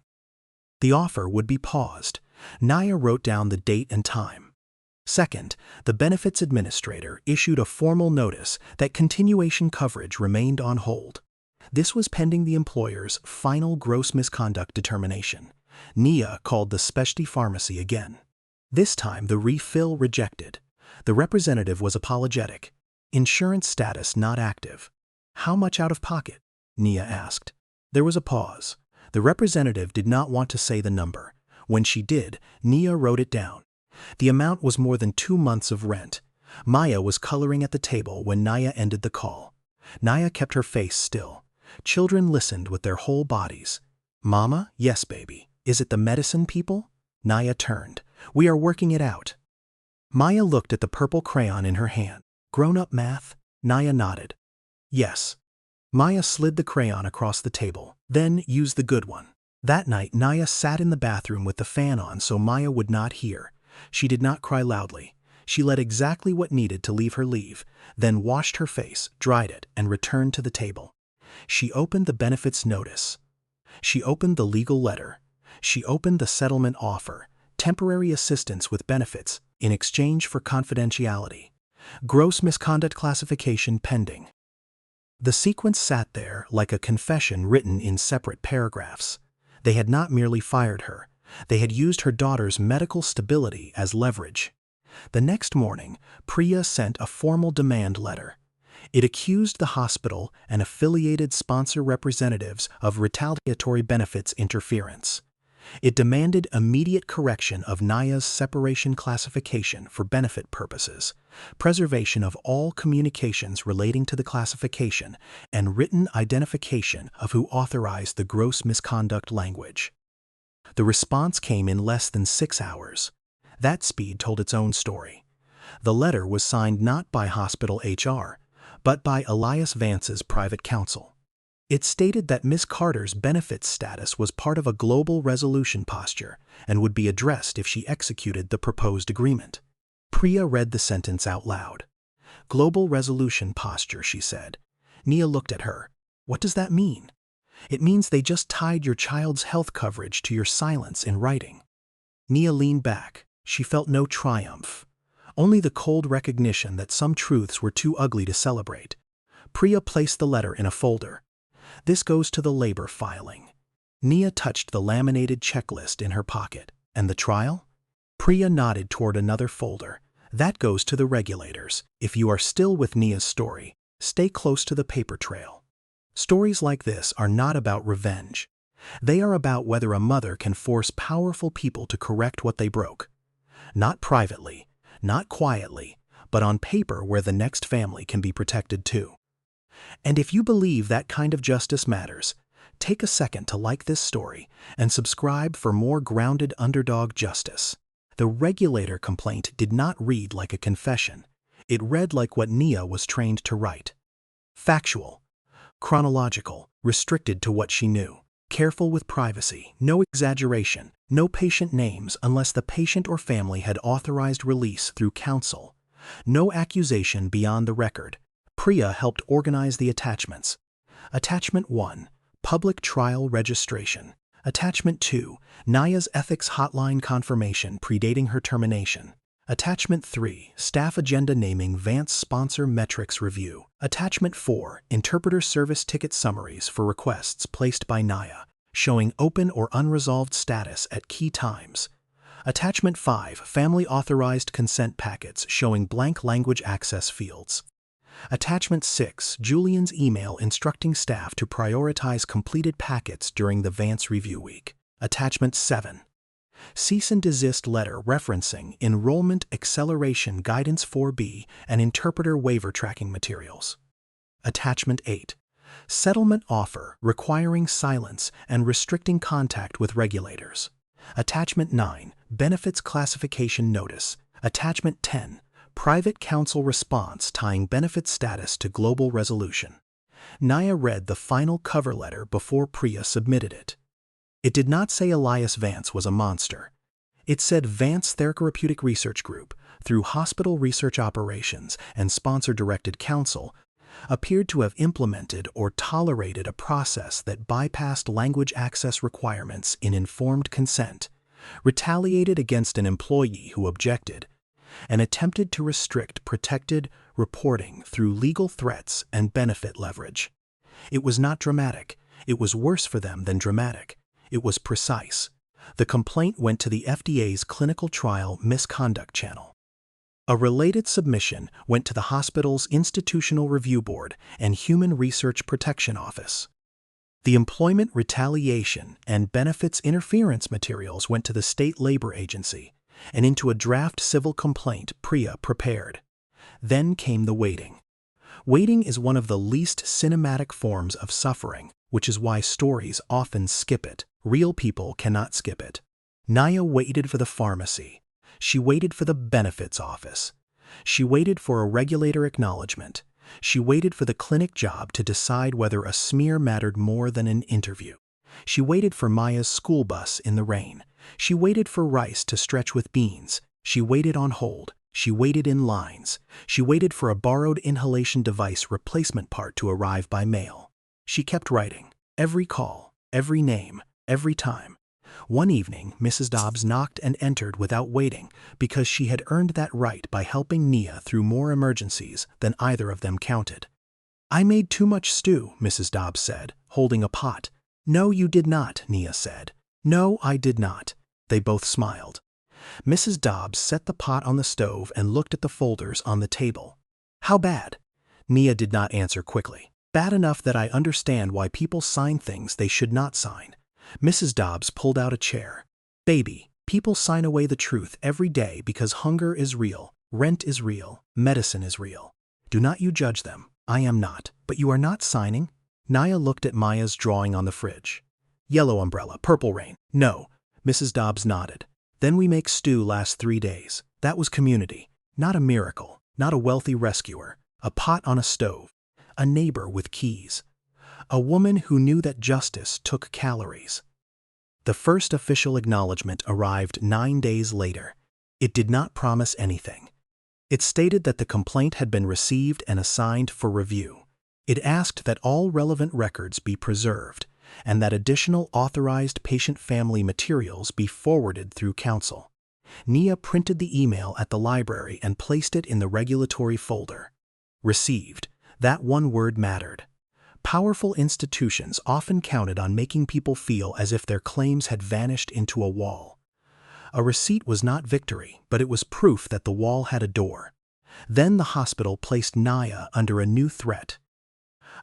The offer would be paused. Nia wrote down the date and time. Second, the benefits administrator issued a formal notice that continuation coverage remained on hold. This was pending the employer's final gross misconduct determination. Nia called the specialty pharmacy again. This time the refill rejected. The representative was apologetic. "Insurance status not active." "How much out of pocket?" Nia asked. There was a pause. The representative did not want to say the number. When she did, Nia wrote it down. The amount was more than 2 months of rent. Maya was coloring at the table when Nia ended the call. Nia kept her face still. Children listened with their whole bodies. "Mama?" "Yes, baby." "Is it the medicine people?" Nia turned. "We are working it out." Maya looked at the purple crayon in her hand. "Grown-up math?" Nia nodded. "Yes." Maya slid the crayon across the table. "Then use the good one." That night, Nia sat in the bathroom with the fan on so Maya would not hear. She did not cry loudly. She let exactly what needed to leave her leave, then washed her face, dried it, and returned to the table. She opened the benefits notice. She opened the legal letter. She opened the settlement offer, temporary assistance with benefits in exchange for confidentiality. Gross misconduct classification pending. The sequence sat there like a confession written in separate paragraphs. They had not merely fired her. They had used her daughter's medical stability as leverage. The next morning, Priya sent a formal demand letter. It accused the hospital and affiliated sponsor representatives of retaliatory benefits interference. It demanded immediate correction of Nia's separation classification for benefit purposes, preservation of all communications relating to the classification, and written identification of who authorized the gross misconduct language. The response came in less than 6 hours. That speed told its own story. The letter was signed not by hospital HR, but by Elias Vance's private counsel. It stated that Ms. Carter's benefits status was part of a global resolution posture and would be addressed if she executed the proposed agreement. Priya read the sentence out loud. "Global resolution posture," she said. Nia looked at her. "What does that mean?" "It means they just tied your child's health coverage to your silence in writing." Nia leaned back. She felt no triumph. Only the cold recognition that some truths were too ugly to celebrate. Priya placed the letter in a folder. "This goes to the labor filing." Nia touched the laminated checklist in her pocket. "And the trial?" Priya nodded toward another folder. "That goes to the regulators. If you are still with Nia's story, stay close to the paper trail." Stories like this are not about revenge. They are about whether a mother can force powerful people to correct what they broke. Not privately, not quietly, but on paper where the next family can be protected too. And if you believe that kind of justice matters, take a second to like this story and subscribe for more grounded underdog justice. The regulator complaint did not read like a confession. It read like what Nia was trained to write. Factual. Chronological, restricted to what she knew. Careful with privacy, no exaggeration, no patient names unless the patient or family had authorized release through counsel. No accusation beyond the record. Priya helped organize the attachments. Attachment 1, Public Trial Registration. Attachment 2, Nia's Ethics Hotline Confirmation predating her termination. Attachment 3, Staff Agenda Naming Vance Sponsor Metrics Review. Attachment 4, Interpreter Service Ticket Summaries for requests placed by Nia, showing open or unresolved status at key times. Attachment 5, Family Authorized Consent Packets showing blank language access fields. Attachment 6, Julian's email instructing staff to prioritize completed packets during the Vance Review Week. Attachment 7, Cease and Desist Letter referencing Enrollment Acceleration Guidance 4B and Interpreter Waiver Tracking Materials. Attachment 8, Settlement Offer requiring silence and restricting contact with regulators. Attachment 9, Benefits Classification Notice. Attachment 10, Private Counsel Response tying benefit status to global resolution. Nia read the final cover letter before Priya submitted it. It did not say Elias Vance was a monster. It said Vance Therapeutic Research Group, through hospital research operations and sponsor-directed counsel, appeared to have implemented or tolerated a process that bypassed language access requirements in informed consent, retaliated against an employee who objected, and attempted to restrict protected reporting through legal threats and benefit leverage. It was not dramatic. It was worse for them than dramatic. It was precise. The complaint went to the FDA's Clinical Trial Misconduct Channel. A related submission went to the hospital's Institutional Review Board and Human Research Protection Office. The Employment Retaliation and Benefits Interference materials went to the State Labor Agency and into a draft civil complaint Priya prepared. Then came the waiting. Waiting is one of the least cinematic forms of suffering, which is why stories often skip it. Real people cannot skip it. Nia waited for the pharmacy. She waited for the benefits office. She waited for a regulator acknowledgement. She waited for the clinic job to decide whether a smear mattered more than an interview. She waited for Maya's school bus in the rain. She waited for rice to stretch with beans. She waited on hold. She waited in lines. She waited for a borrowed inhalation device replacement part to arrive by mail. She kept writing. Every call, every name, every time. One evening, Mrs. Dobbs knocked and entered without waiting because she had earned that right by helping Nia through more emergencies than either of them counted. "I made too much stew," Mrs. Dobbs said, holding a pot. "No, you did not," Nia said. "No, I did not." They both smiled. Mrs. Dobbs set the pot on the stove and looked at the folders on the table. "How bad?" Nia did not answer quickly. "Bad enough that I understand why people sign things they should not sign." Mrs. Dobbs pulled out a chair. "Baby, people sign away the truth every day because hunger is real, rent is real, medicine is real. Do not you judge them. I am not. But you are not signing?" Nia looked at Maya's drawing on the fridge. "Yellow umbrella, purple rain." "No." Mrs. Dobbs nodded. "Then we make stew last 3 days. That was community. Not a miracle. Not a wealthy rescuer. A pot on a stove. A neighbor with keys. A woman who knew that justice took calories." The first official acknowledgement arrived 9 days later. It did not promise anything. It stated that the complaint had been received and assigned for review. It asked that all relevant records be preserved and that additional authorized patient family materials be forwarded through counsel. Nia printed the email at the library and placed it in the regulatory folder. Received. That one word mattered. Powerful institutions often counted on making people feel as if their claims had vanished into a wall. A receipt was not victory, but it was proof that the wall had a door. Then the hospital placed Nia under a new threat.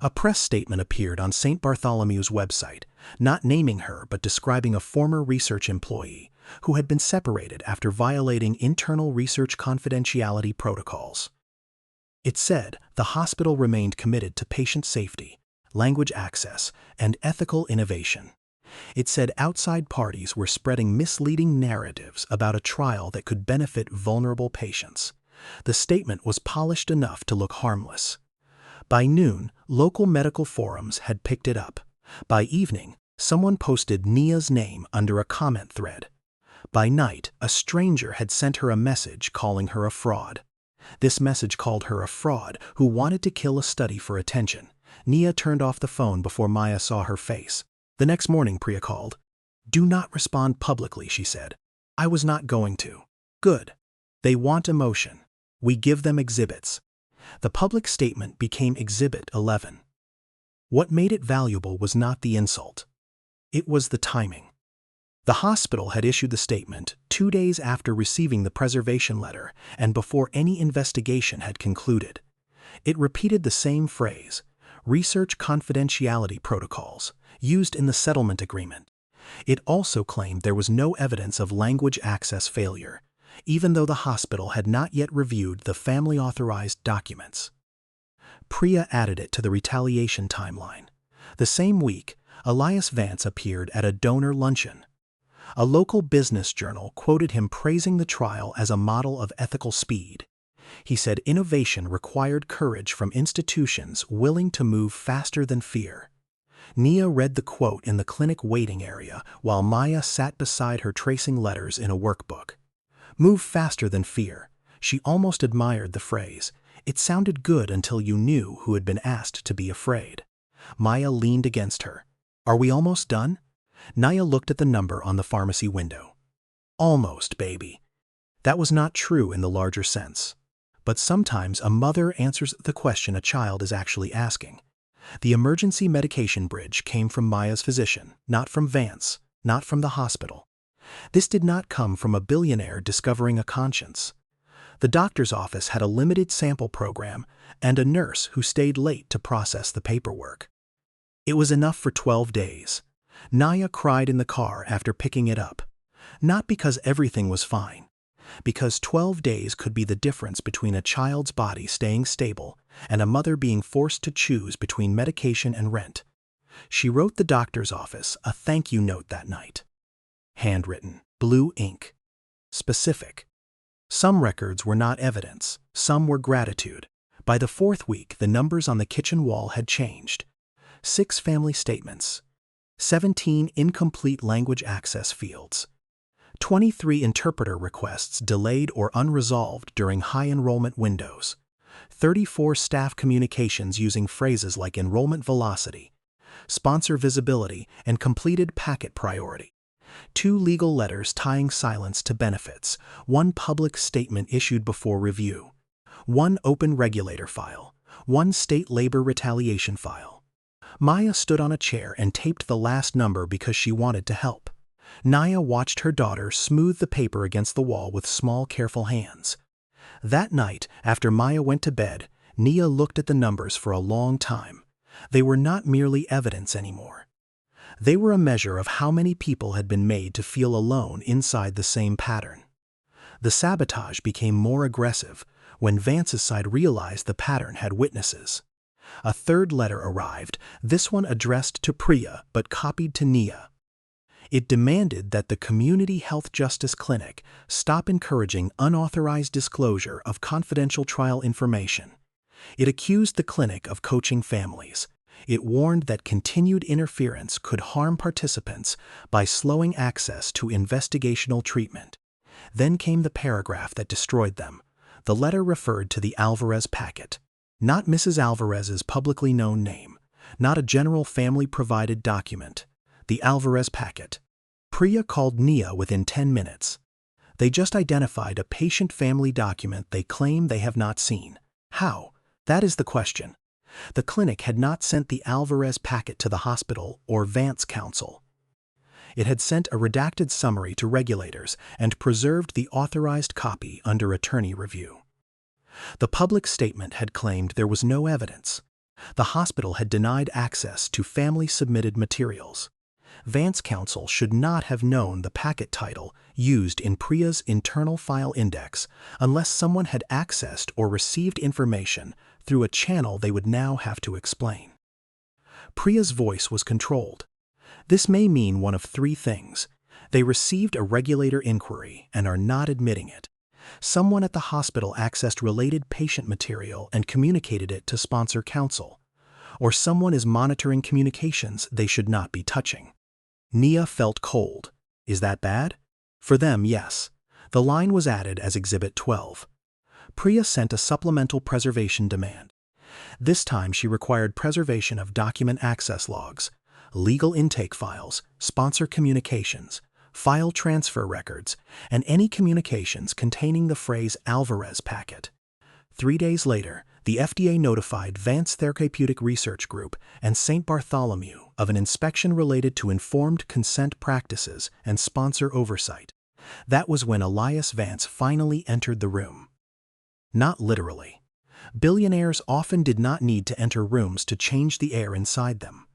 A press statement appeared on St. Bartholomew's website, not naming her but describing a former research employee who had been separated after violating internal research confidentiality protocols. It said the hospital remained committed to patient safety, language access, and ethical innovation. It said outside parties were spreading misleading narratives about a trial that could benefit vulnerable patients. The statement was polished enough to look harmless. By noon, local medical forums had picked it up. By evening, someone posted Nia's name under a comment thread. By night, a stranger had sent her a message calling her a fraud. This message called her a fraud who wanted to kill a study for attention. Nia turned off the phone before Maya saw her face. The next morning, Priya called. "Do not respond publicly," she said. "I was not going to." "Good. They want emotion. We give them exhibits." The public statement became Exhibit 11. What made it valuable was not the insult. It was the timing. The hospital had issued the statement 2 days after receiving the preservation letter and before any investigation had concluded. It repeated the same phrase, research confidentiality protocols, used in the settlement agreement. It also claimed there was no evidence of language access failure, even though the hospital had not yet reviewed the family-authorized documents. Priya added it to the retaliation timeline. The same week, Elias Vance appeared at a donor luncheon. A local business journal quoted him praising the trial as a model of ethical speed. He said innovation required courage from institutions willing to move faster than fear. Nia read the quote in the clinic waiting area while Maya sat beside her tracing letters in a workbook. Move faster than fear. She almost admired the phrase. It sounded good until you knew who had been asked to be afraid. Maya leaned against her. "Are we almost done?" Nia looked at the number on the pharmacy window. "Almost, baby." That was not true in the larger sense. But sometimes a mother answers the question a child is actually asking. The emergency medication bridge came from Maya's physician, not from Vance, not from the hospital. This did not come from a billionaire discovering a conscience. The doctor's office had a limited sample program and a nurse who stayed late to process the paperwork. It was enough for 12 days. Nia cried in the car after picking it up. Not because everything was fine. Because 12 days could be the difference between a child's body staying stable and a mother being forced to choose between medication and rent. She wrote the doctor's office a thank you note that night. Handwritten, blue ink. Specific. Some records were not evidence, some were gratitude. By the 4th week, the numbers on the kitchen wall had changed. 6 family statements. 17 incomplete language access fields. 23 interpreter requests delayed or unresolved during high enrollment windows. 34 staff communications using phrases like enrollment velocity, sponsor visibility, and completed packet priority. 2 legal letters tying silence to benefits, 1 public statement issued before review, 1 open regulator file, 1 state labor retaliation file. Maya stood on a chair and taped the last number because she wanted to help. Nia watched her daughter smooth the paper against the wall with small, careful hands. That night, after Maya went to bed, Nia looked at the numbers for a long time. They were not merely evidence anymore. They were a measure of how many people had been made to feel alone inside the same pattern. The sabotage became more aggressive when Vance's side realized the pattern had witnesses. A 3rd letter arrived, this one addressed to Priya but copied to Nia. It demanded that the Community Health Justice Clinic stop encouraging unauthorized disclosure of confidential trial information. It accused the clinic of coaching families. It warned that continued interference could harm participants by slowing access to investigational treatment. Then came the paragraph that destroyed them. The letter referred to the Alvarez packet. Not Mrs. Alvarez's publicly known name, not a general family-provided document. The Alvarez packet. Priya called Nia within 10 minutes. They just identified a patient family document they claim they have not seen. How? That is the question. The clinic had not sent the Alvarez packet to the hospital or Vance Council. It had sent a redacted summary to regulators and preserved the authorized copy under attorney review. The public statement had claimed there was no evidence. The hospital had denied access to family-submitted materials. Vance Council should not have known the packet title used in Priya's internal file index unless someone had accessed or received information through a channel they would now have to explain. Priya's voice was controlled. This may mean one of 3 things. They received a regulator inquiry and are not admitting it. Someone at the hospital accessed related patient material and communicated it to sponsor counsel. Or someone is monitoring communications they should not be touching. Nia felt cold. Is that bad? For them, yes. The line was added as Exhibit 12. Priya sent a supplemental preservation demand. This time she required preservation of document access logs, legal intake files, sponsor communications, file transfer records, and any communications containing the phrase Alvarez packet. 3 days later, the FDA notified Vance Therapeutic Research Group and St. Bartholomew of an inspection related to informed consent practices and sponsor oversight. That was when Elias Vance finally entered the room. Not literally. Billionaires often did not need to enter rooms to change the air inside them.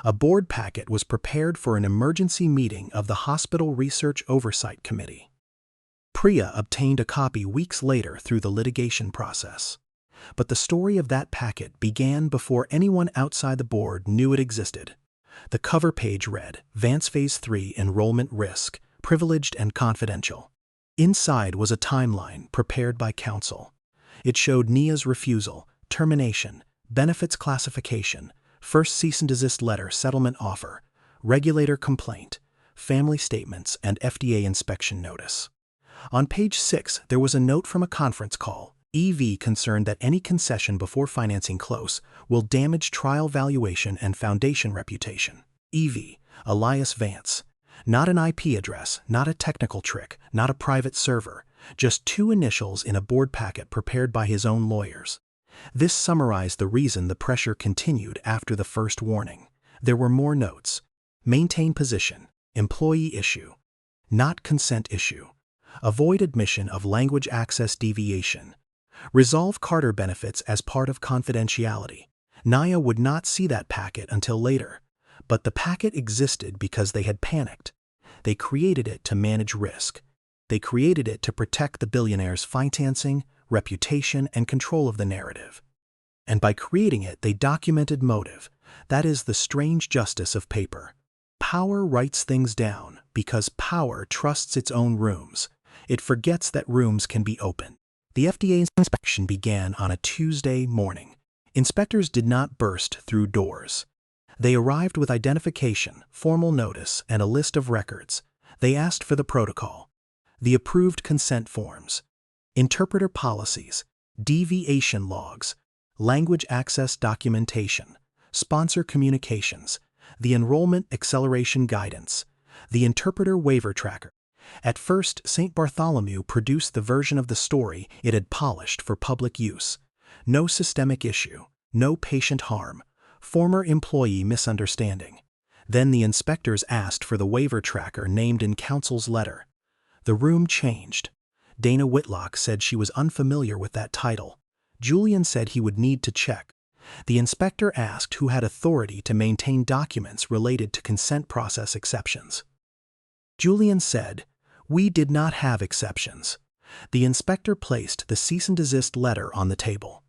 A board packet was prepared for an emergency meeting of the Hospital Research Oversight Committee. Priya obtained a copy weeks later through the litigation process. But the story of that packet began before anyone outside the board knew it existed. The cover page read, Vance Phase 3 Enrollment Risk, Privileged and Confidential. Inside was a timeline prepared by counsel. It showed Nia's refusal, termination, benefits classification, first cease and desist letter settlement offer, regulator complaint, family statements, and FDA inspection notice. On page 6, there was a note from a conference call. EV concerned that any concession before financing close will damage trial valuation and foundation reputation. EV, Elias Vance. Not an IP address, not a technical trick, not a private server, just 2 initials in a board packet prepared by his own lawyers. This summarized the reason the pressure continued after the first warning. There were more notes. Maintain position, employee issue, not consent issue. Avoid admission of language access deviation. Resolve Carter benefits as part of confidentiality. Nia would not see that packet until later, but the packet existed because they had panicked. They created it to manage risk. They created it to protect the billionaire's financing, reputation, and control of the narrative. And by creating it, they documented motive. That is the strange justice of paper. Power writes things down because power trusts its own rooms. It forgets that rooms can be opened. The FDA's inspection began on a Tuesday morning. Inspectors did not burst through doors. They arrived with identification, formal notice, and a list of records. They asked for the protocol, the approved consent forms, interpreter policies, deviation logs, language access documentation, sponsor communications, the enrollment acceleration guidance, the interpreter waiver tracker. At first, St. Bartholomew produced the version of the story it had polished for public use. No systemic issue, no patient harm, former employee misunderstanding. Then the inspectors asked for the waiver tracker named in counsel's letter. The room changed. Dana Whitlock said she was unfamiliar with that title. Julian said he would need to check. The inspector asked who had authority to maintain documents related to consent process exceptions. Julian said, "We did not have exceptions." The inspector placed the cease and desist letter on the table.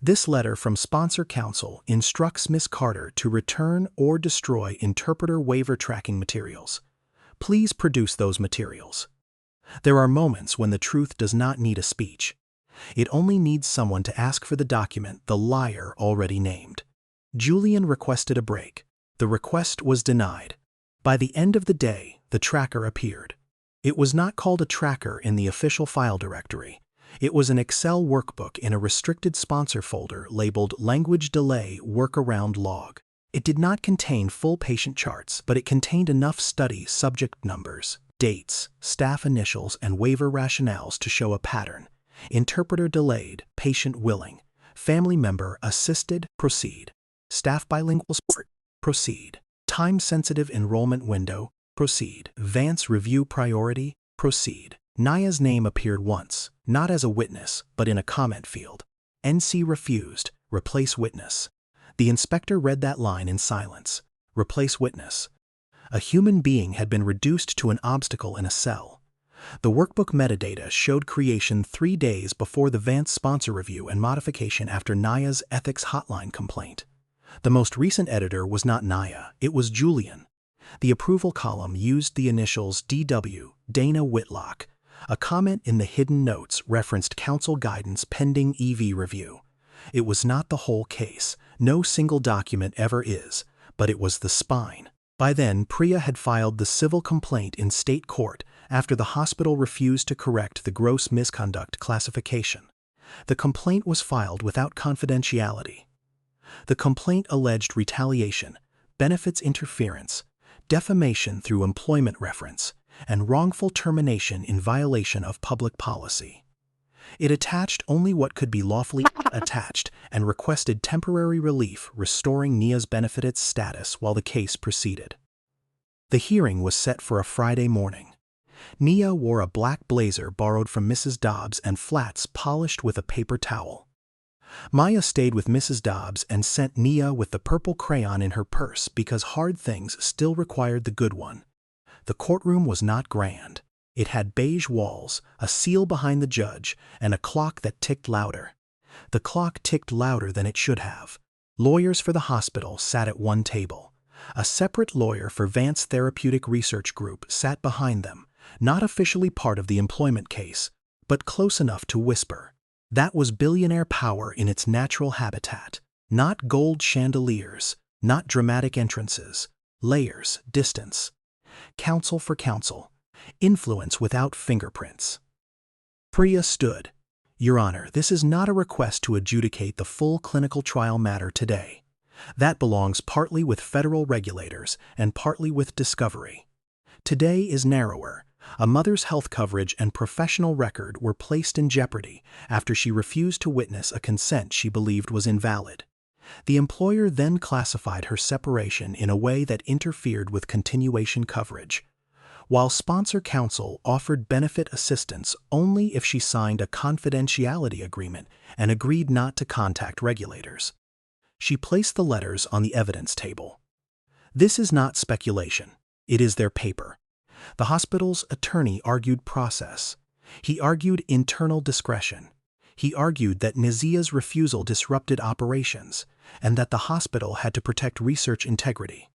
This letter from sponsor counsel instructs Ms. Carter to return or destroy interpreter waiver tracking materials. Please produce those materials. There are moments when the truth does not need a speech. It only needs someone to ask for the document the liar already named. Julian requested a break. The request was denied. By the end of the day, the tracker appeared. It was not called a tracker in the official file directory. It was an Excel workbook in a restricted sponsor folder labeled Language Delay Workaround Log. It did not contain full patient charts, but it contained enough study subject numbers, dates, staff initials, and waiver rationales to show a pattern. Interpreter delayed, patient willing. Family member assisted, proceed. Staff bilingual support, proceed. Time-sensitive enrollment window, proceed. Vance review priority, proceed. Nia's name appeared once, not as a witness, but in a comment field. NC refused, replace witness. The inspector read that line in silence. Replace witness. A human being had been reduced to an obstacle in a cell. The workbook metadata showed creation 3 days before the Vance sponsor review and modification after Nia's ethics hotline complaint. The most recent editor was not Nia, it was Julian. The approval column used the initials DW, Dana Whitlock. A comment in the hidden notes referenced counsel guidance pending EV review. It was not the whole case. No single document ever is, but it was the spine. By then, Priya had filed the civil complaint in state court after the hospital refused to correct the gross misconduct classification. The complaint was filed without confidentiality. The complaint alleged retaliation, benefits interference, defamation through employment reference, and wrongful termination in violation of public policy. It attached only what could be lawfully attached and requested temporary relief, restoring Nia's benefited status while the case proceeded. The hearing was set for a Friday morning. Nia wore a black blazer borrowed from Mrs. Dobbs and flats polished with a paper towel. Maya stayed with Mrs. Dobbs and sent Nia with the purple crayon in her purse because hard things still required the good one. The courtroom was not grand. It had beige walls, a seal behind the judge, and a clock that ticked louder. The clock ticked louder than it should have. Lawyers for the hospital sat at one table. A separate lawyer for Vance Therapeutic Research Group sat behind them, not officially part of the employment case, but close enough to whisper. That was billionaire power in its natural habitat. Not gold chandeliers, not dramatic entrances. Layers, distance. Counsel for counsel. Influence without fingerprints. Priya stood. Your Honor, this is not a request to adjudicate the full clinical trial matter today. That belongs partly with federal regulators and partly with discovery. Today is narrower. A mother's health coverage and professional record were placed in jeopardy after she refused to witness a consent she believed was invalid. The employer then classified her separation in a way that interfered with continuation coverage, while sponsor counsel offered benefit assistance only if she signed a confidentiality agreement and agreed not to contact regulators. She placed the letters on the evidence table. This is not speculation. It is their paper. The hospital's attorney argued process. He argued internal discretion. He argued that Nizia's refusal disrupted operations and that the hospital had to protect research integrity.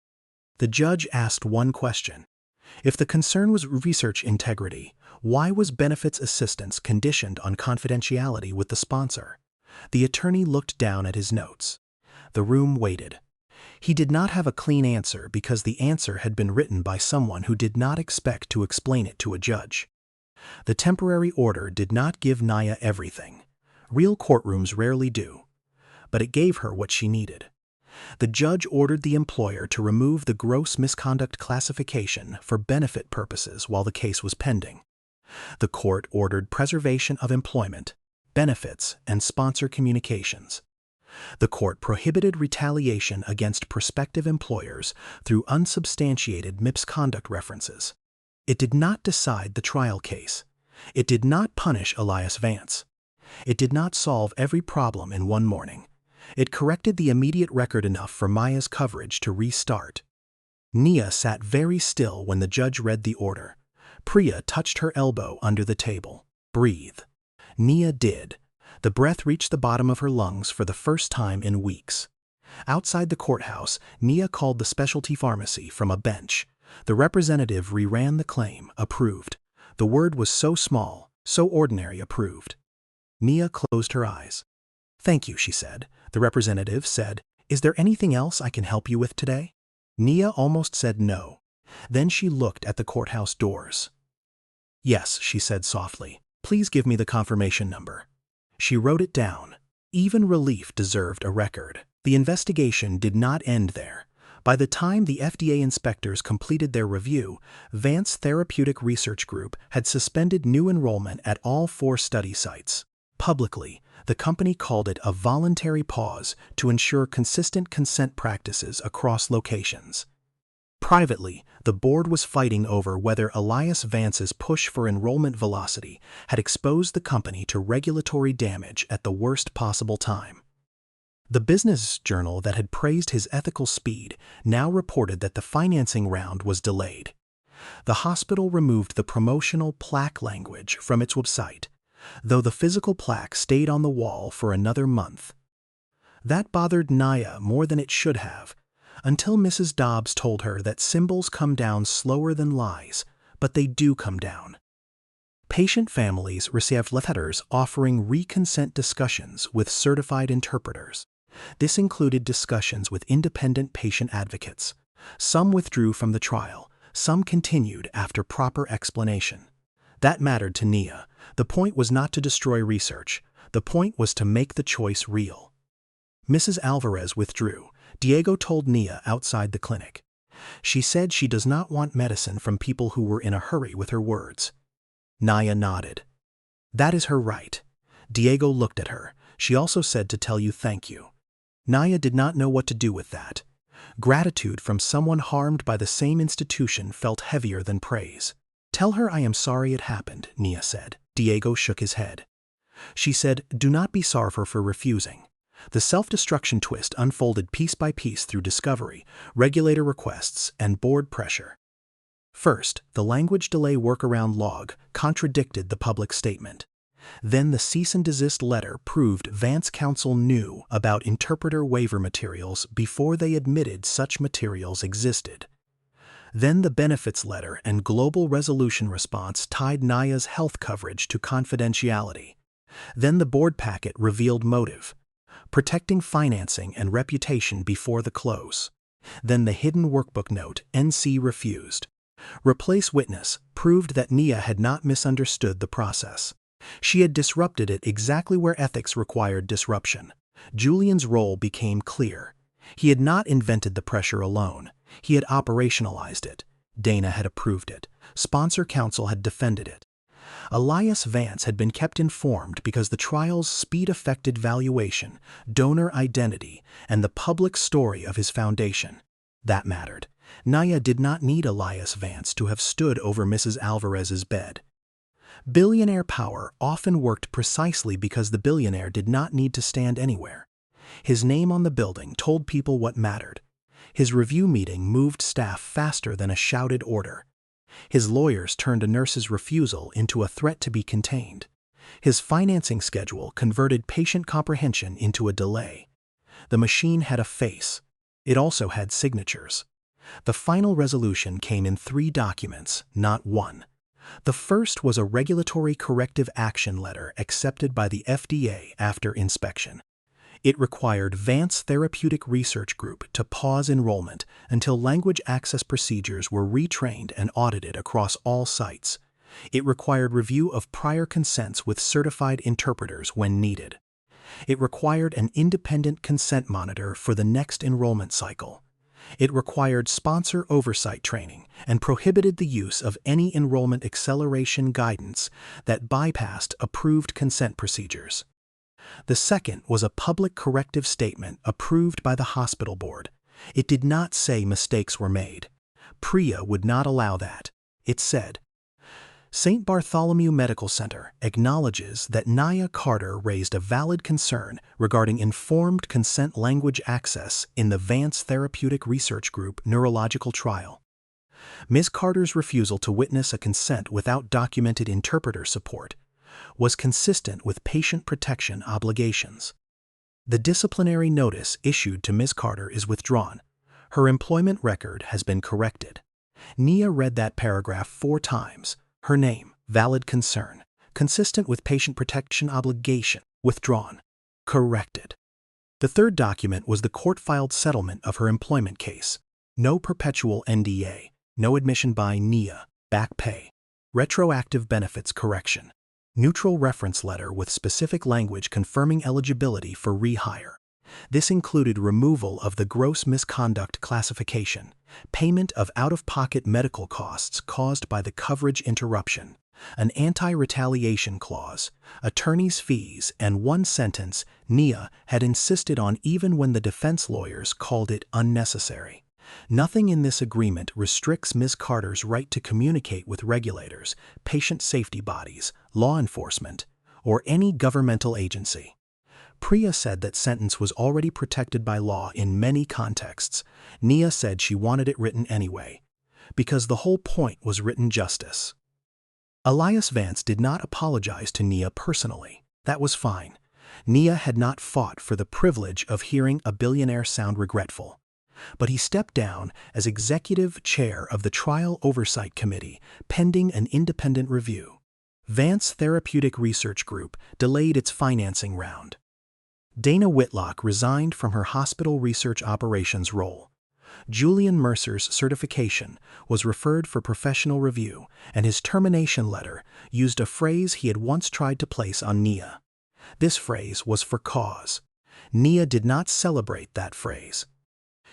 The judge asked one question. If the concern was research integrity, why was benefits assistance conditioned on confidentiality with the sponsor? The attorney looked down at his notes. The room waited. He did not have a clean answer because the answer had been written by someone who did not expect to explain it to a judge. The temporary order did not give Nia everything. Real courtrooms rarely do. But it gave her what she needed. The judge ordered the employer to remove the gross misconduct classification for benefit purposes while the case was pending. The court ordered preservation of employment, benefits, and sponsor communications. The court prohibited retaliation against prospective employers through unsubstantiated misconduct references. It did not decide the trial case. It did not punish Elias Vance. It did not solve every problem in one morning. It corrected the immediate record enough for Maya's coverage to restart. Nia sat very still when the judge read the order. Priya touched her elbow under the table. Breathe. Nia did. The breath reached the bottom of her lungs for the first time in weeks. Outside the courthouse, Nia called the specialty pharmacy from a bench. The representative reran the claim, approved. The word was so small, so ordinary, approved. Nia closed her eyes. Thank you, she said. The representative said, Is there anything else I can help you with today? Nia almost said no. Then she looked at the courthouse doors. Yes, she said softly. Please give me the confirmation number. She wrote it down. Even relief deserved a record. The investigation did not end there. By the time the FDA inspectors completed their review, Vance Therapeutic Research Group had suspended new enrollment at all 4 study sites. Publicly, the company called it a voluntary pause to ensure consistent consent practices across locations. Privately, the board was fighting over whether Elias Vance's push for enrollment velocity had exposed the company to regulatory damage at the worst possible time. The business journal that had praised his ethical speed now reported that the financing round was delayed. The hospital removed the promotional plaque language from its website, though the physical plaque stayed on the wall for another month. That bothered Nia more than it should have, until Mrs. Dobbs told her that symbols come down slower than lies, but they do come down. Patient families received letters offering re-consent discussions with certified interpreters. This included discussions with independent patient advocates. Some withdrew from the trial, some continued after proper explanation. That mattered to Nia. The point was not to destroy research. The point was to make the choice real. Mrs. Alvarez withdrew. Diego told Nia outside the clinic. She said she does not want medicine from people who were in a hurry with her words. Nia nodded. That is her right. Diego looked at her. She also said to tell you thank you. Nia did not know what to do with that. Gratitude from someone harmed by the same institution felt heavier than praise. Tell her I am sorry it happened, Nia said. Diego shook his head. She said, do not be sorrowful for refusing. The self-destruction twist unfolded piece by piece through discovery, regulator requests, and board pressure. First, the language delay workaround log contradicted the public statement. Then the cease and desist letter proved Vance Counsel knew about interpreter waiver materials before they admitted such materials existed. Then the benefits letter and global resolution response tied Nia's health coverage to confidentiality. Then the board packet revealed motive, protecting financing and reputation before the close. Then the hidden workbook note, NC refused. Replace witness proved that Nia had not misunderstood the process. She had disrupted it exactly where ethics required disruption. Julian's role became clear. He had not invented the pressure alone. He had operationalized it. Dana had approved it. Sponsor counsel had defended it. Elias Vance had been kept informed because the trial's speed affected valuation, donor identity, and the public story of his foundation. That mattered. Nia did not need Elias Vance to have stood over Mrs. Alvarez's bed. Billionaire power often worked precisely because the billionaire did not need to stand anywhere. His name on the building told people what mattered. His review meeting moved staff faster than a shouted order. His lawyers turned a nurse's refusal into a threat to be contained. His financing schedule converted patient comprehension into a delay. The machine had a face. It also had signatures. The final resolution came in 3 documents, not 1. The first was a regulatory corrective action letter accepted by the FDA after inspection. It required Vance Therapeutic Research Group to pause enrollment until language access procedures were retrained and audited across all sites. It required review of prior consents with certified interpreters when needed. It required an independent consent monitor for the next enrollment cycle. It required sponsor oversight training and prohibited the use of any enrollment acceleration guidance that bypassed approved consent procedures. The second was a public corrective statement approved by the hospital board. It did not say mistakes were made. PRIA would not allow that. It said, St. Bartholomew Medical Center acknowledges that Nia Carter raised a valid concern regarding informed consent language access in the Vance Therapeutic Research Group neurological trial. Ms. Carter's refusal to witness a consent without documented interpreter support was consistent with patient protection obligations. The disciplinary notice issued to Ms. Carter is withdrawn. Her employment record has been corrected. Nia read that paragraph 4 times. Her name, valid concern, consistent with patient protection obligation, withdrawn, corrected. The third document was the court-filed settlement of her employment case. No perpetual NDA, no admission by Nia, back pay, retroactive benefits correction, neutral reference letter with specific language confirming eligibility for rehire. This included removal of the gross misconduct classification, payment of out-of-pocket medical costs caused by the coverage interruption, an anti-retaliation clause, attorney's fees, and 1 sentence Nia had insisted on even when the defense lawyers called it unnecessary. Nothing in this agreement restricts Ms. Carter's right to communicate with regulators, patient safety bodies, law enforcement, or any governmental agency. PRIA said that sentence was already protected by law in many contexts. Nia said she wanted it written anyway, because the whole point was written justice. Elias Vance did not apologize to Nia personally. That was fine. Nia had not fought for the privilege of hearing a billionaire sound regretful. But he stepped down as executive chair of the Trial Oversight Committee pending an independent review. Vance Therapeutic Research Group delayed its financing round. Dana Whitlock resigned from her hospital research operations role. Julian Mercer's certification was referred for professional review, and his termination letter used a phrase he had once tried to place on Nia. This phrase was for cause. Nia did not celebrate that phrase.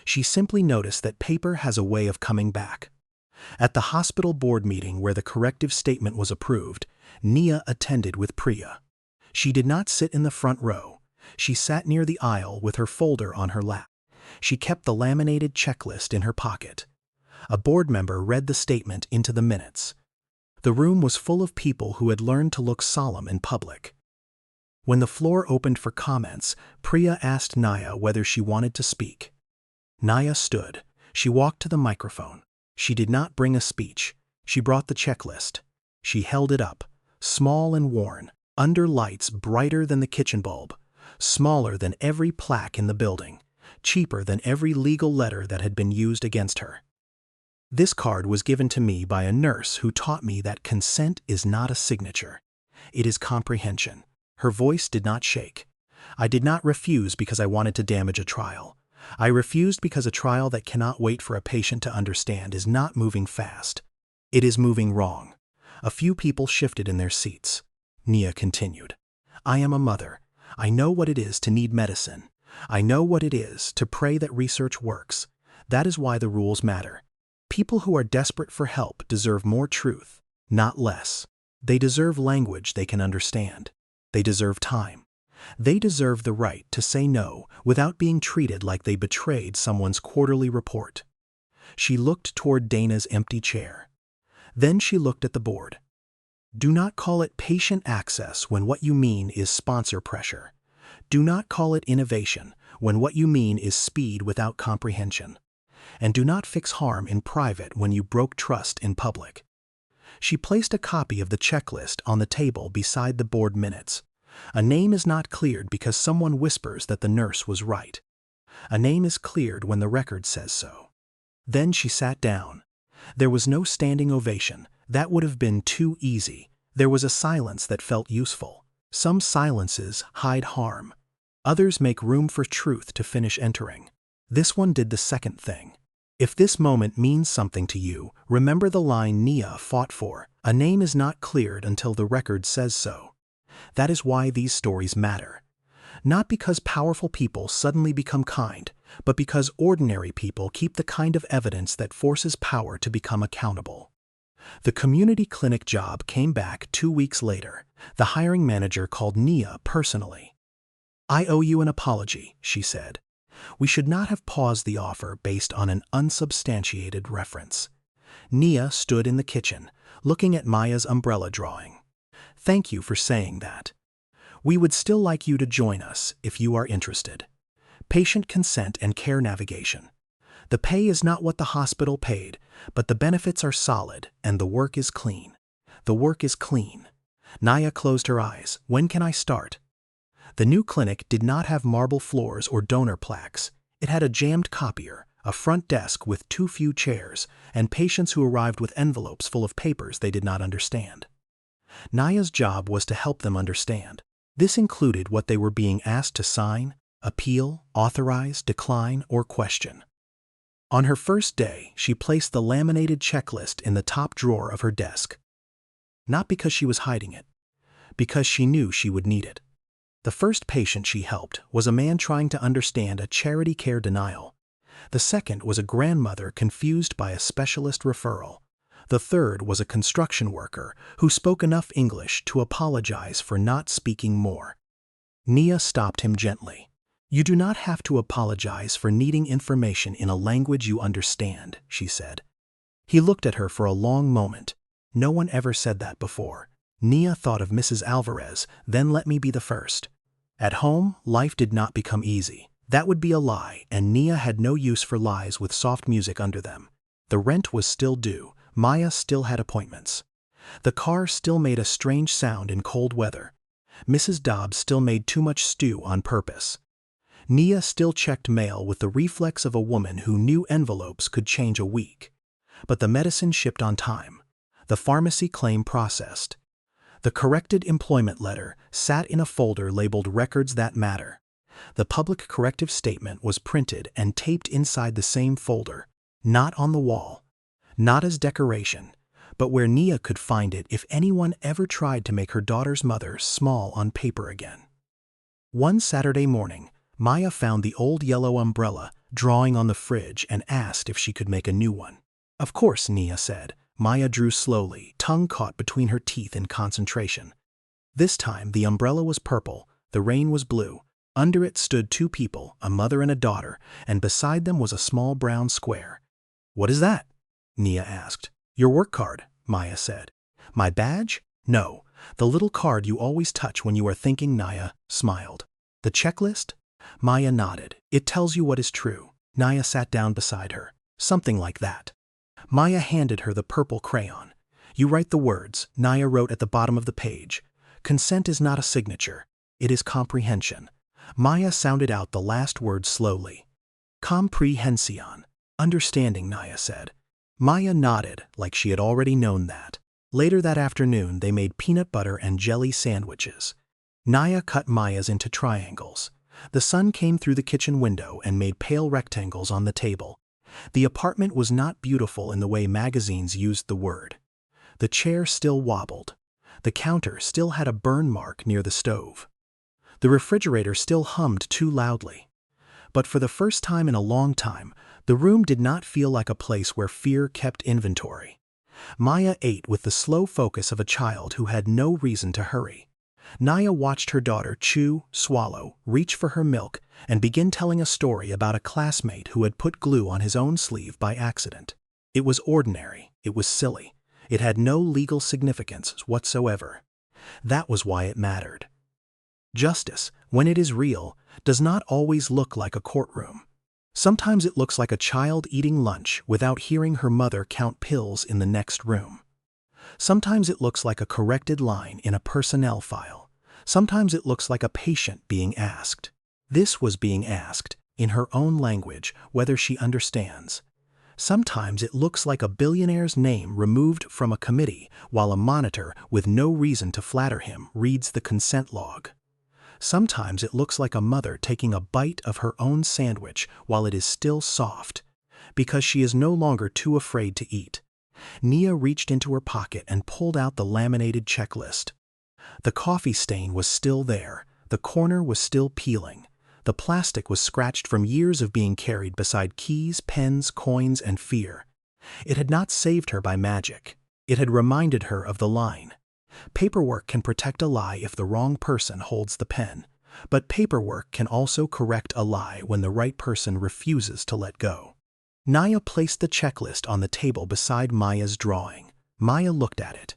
She simply noticed that paper has a way of coming back. At the hospital board meeting where the corrective statement was approved, Nia attended with Priya. She did not sit in the front row. She sat near the aisle with her folder on her lap. She kept the laminated checklist in her pocket. A board member read the statement into the minutes. The room was full of people who had learned to look solemn in public. When the floor opened for comments, Priya asked Nia whether she wanted to speak. Nia stood. She walked to the microphone. She did not bring a speech. She brought the checklist. She held it up, small and worn, under lights brighter than the kitchen bulb, smaller than every plaque in the building, cheaper than every legal letter that had been used against her. This card was given to me by a nurse who taught me that consent is not a signature. It is comprehension. Her voice did not shake. I did not refuse because I wanted to damage a trial. I refused because a trial that cannot wait for a patient to understand is not moving fast. It is moving wrong. A few people shifted in their seats. Nia continued. I am a mother. I know what it is to need medicine. I know what it is to pray that research works. That is why the rules matter. People who are desperate for help deserve more truth, not less. They deserve language they can understand. They deserve time. They deserve the right to say no without being treated like they betrayed someone's quarterly report. She looked toward Dana's empty chair. Then she looked at the board. Do not call it patient access when what you mean is sponsor pressure. Do not call it innovation when what you mean is speed without comprehension. And do not fix harm in private when you broke trust in public. She placed a copy of the checklist on the table beside the board minutes. A name is not cleared because someone whispers that the nurse was right. A name is cleared when the record says so. Then she sat down. There was no standing ovation. That would have been too easy. There was a silence that felt useful. Some silences hide harm. Others make room for truth to finish entering. This one did the second thing. If this moment means something to you, remember the line Nia fought for. A name is not cleared until the record says so. That is why these stories matter. Not because powerful people suddenly become kind, but because ordinary people keep the kind of evidence that forces power to become accountable. The community clinic job came back 2 weeks later. The hiring manager called Nia personally. I owe you an apology, she said. We should not have paused the offer based on an unsubstantiated reference. Nia stood in the kitchen, looking at Maya's umbrella drawing. Thank you for saying that. We would still like you to join us if you are interested. Patient consent and care navigation. The pay is not what the hospital paid, but the benefits are solid and the work is clean. The work is clean. Nia closed her eyes. When can I start? The new clinic did not have marble floors or donor plaques. It had a jammed copier, a front desk with too few chairs, and patients who arrived with envelopes full of papers they did not understand. Nia's job was to help them understand. This included what they were being asked to sign, appeal, authorize, decline, or question. On her first day, she placed the laminated checklist in the top drawer of her desk. Not because she was hiding it, because she knew she would need it. The first patient she helped was a man trying to understand a charity care denial. The second was a grandmother confused by a specialist referral. The third was a construction worker who spoke enough English to apologize for not speaking more. Nia stopped him gently. You do not have to apologize for needing information in a language you understand, she said. He looked at her for a long moment. No one ever said that before. Nia thought of Mrs. Alvarez, then let me be the first. At home, life did not become easy. That would be a lie, and Nia had no use for lies with soft music under them. The rent was still due. Maya still had appointments. The car still made a strange sound in cold weather. Mrs. Dobbs still made too much stew on purpose. Nia still checked mail with the reflex of a woman who knew envelopes could change a week. But the medicine shipped on time. The pharmacy claim processed. The corrected employment letter sat in a folder labeled Records That Matter. The public corrective statement was printed and taped inside the same folder, not on the wall, not as decoration, but where Nia could find it if anyone ever tried to make her daughter's mother small on paper again. One Saturday morning, Maya found the old yellow umbrella drawing on the fridge and asked if she could make a new one. Of course, Nia said. Maya drew slowly, tongue caught between her teeth in concentration. This time the umbrella was purple, the rain was blue. Under it stood two people, a mother and a daughter, and beside them was a small brown square. "What is that?" Nia asked. "Your work card," Maya said. "My badge? No, the little card you always touch when you are thinking," Nia smiled. "The checklist?" Maya nodded. "It tells you what is true." Nia sat down beside her. "Something like that." Maya handed her the purple crayon. "You write the words," Nia wrote at the bottom of the page. "Consent is not a signature. It is comprehension." Maya sounded out the last word slowly. "Comprehension." "Understanding," Nia said. Maya nodded like she had already known that. Later that afternoon, they made peanut butter and jelly sandwiches. Nia cut Maya's into triangles. The sun came through the kitchen window and made pale rectangles on the table. The apartment was not beautiful in the way magazines used the word. The chair still wobbled. The counter still had a burn mark near the stove. The refrigerator still hummed too loudly. But for the first time in a long time, the room did not feel like a place where fear kept inventory. Maya ate with the slow focus of a child who had no reason to hurry. Nia watched her daughter chew, swallow, reach for her milk, and begin telling a story about a classmate who had put glue on his own sleeve by accident. It was ordinary. It was silly. It had no legal significance whatsoever. That was why it mattered. Justice, when it is real, does not always look like a courtroom. Sometimes it looks like a child eating lunch without hearing her mother count pills in the next room. Sometimes it looks like a corrected line in a personnel file. Sometimes it looks like a patient being asked. This was being asked, in her own language, whether she understands. Sometimes it looks like a billionaire's name removed from a committee while a monitor with no reason to flatter him reads the consent log. Sometimes it looks like a mother taking a bite of her own sandwich while it is still soft, because she is no longer too afraid to eat. Nia reached into her pocket and pulled out the laminated checklist. The coffee stain was still there. The corner was still peeling. The plastic was scratched from years of being carried beside keys, pens, coins, and fear. It had not saved her by magic. It had reminded her of the line. Paperwork can protect a lie if the wrong person holds the pen, but paperwork can also correct a lie when the right person refuses to let go. Nia placed the checklist on the table beside Maya's drawing. Maya looked at it.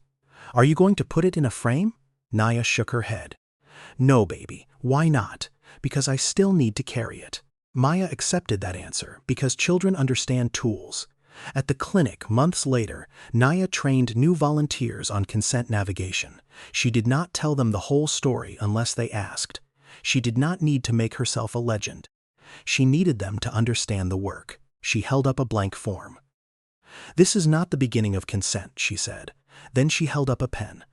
"Are you going to put it in a frame?" Nia shook her head. "No, baby. Why not? Because I still need to carry it." Maya accepted that answer because children understand tools. At the clinic, months later, Nia trained new volunteers on consent navigation. She did not tell them the whole story unless they asked. She did not need to make herself a legend. She needed them to understand the work. She held up a blank form. "This is not the beginning of consent," she said. Then she held up a pen.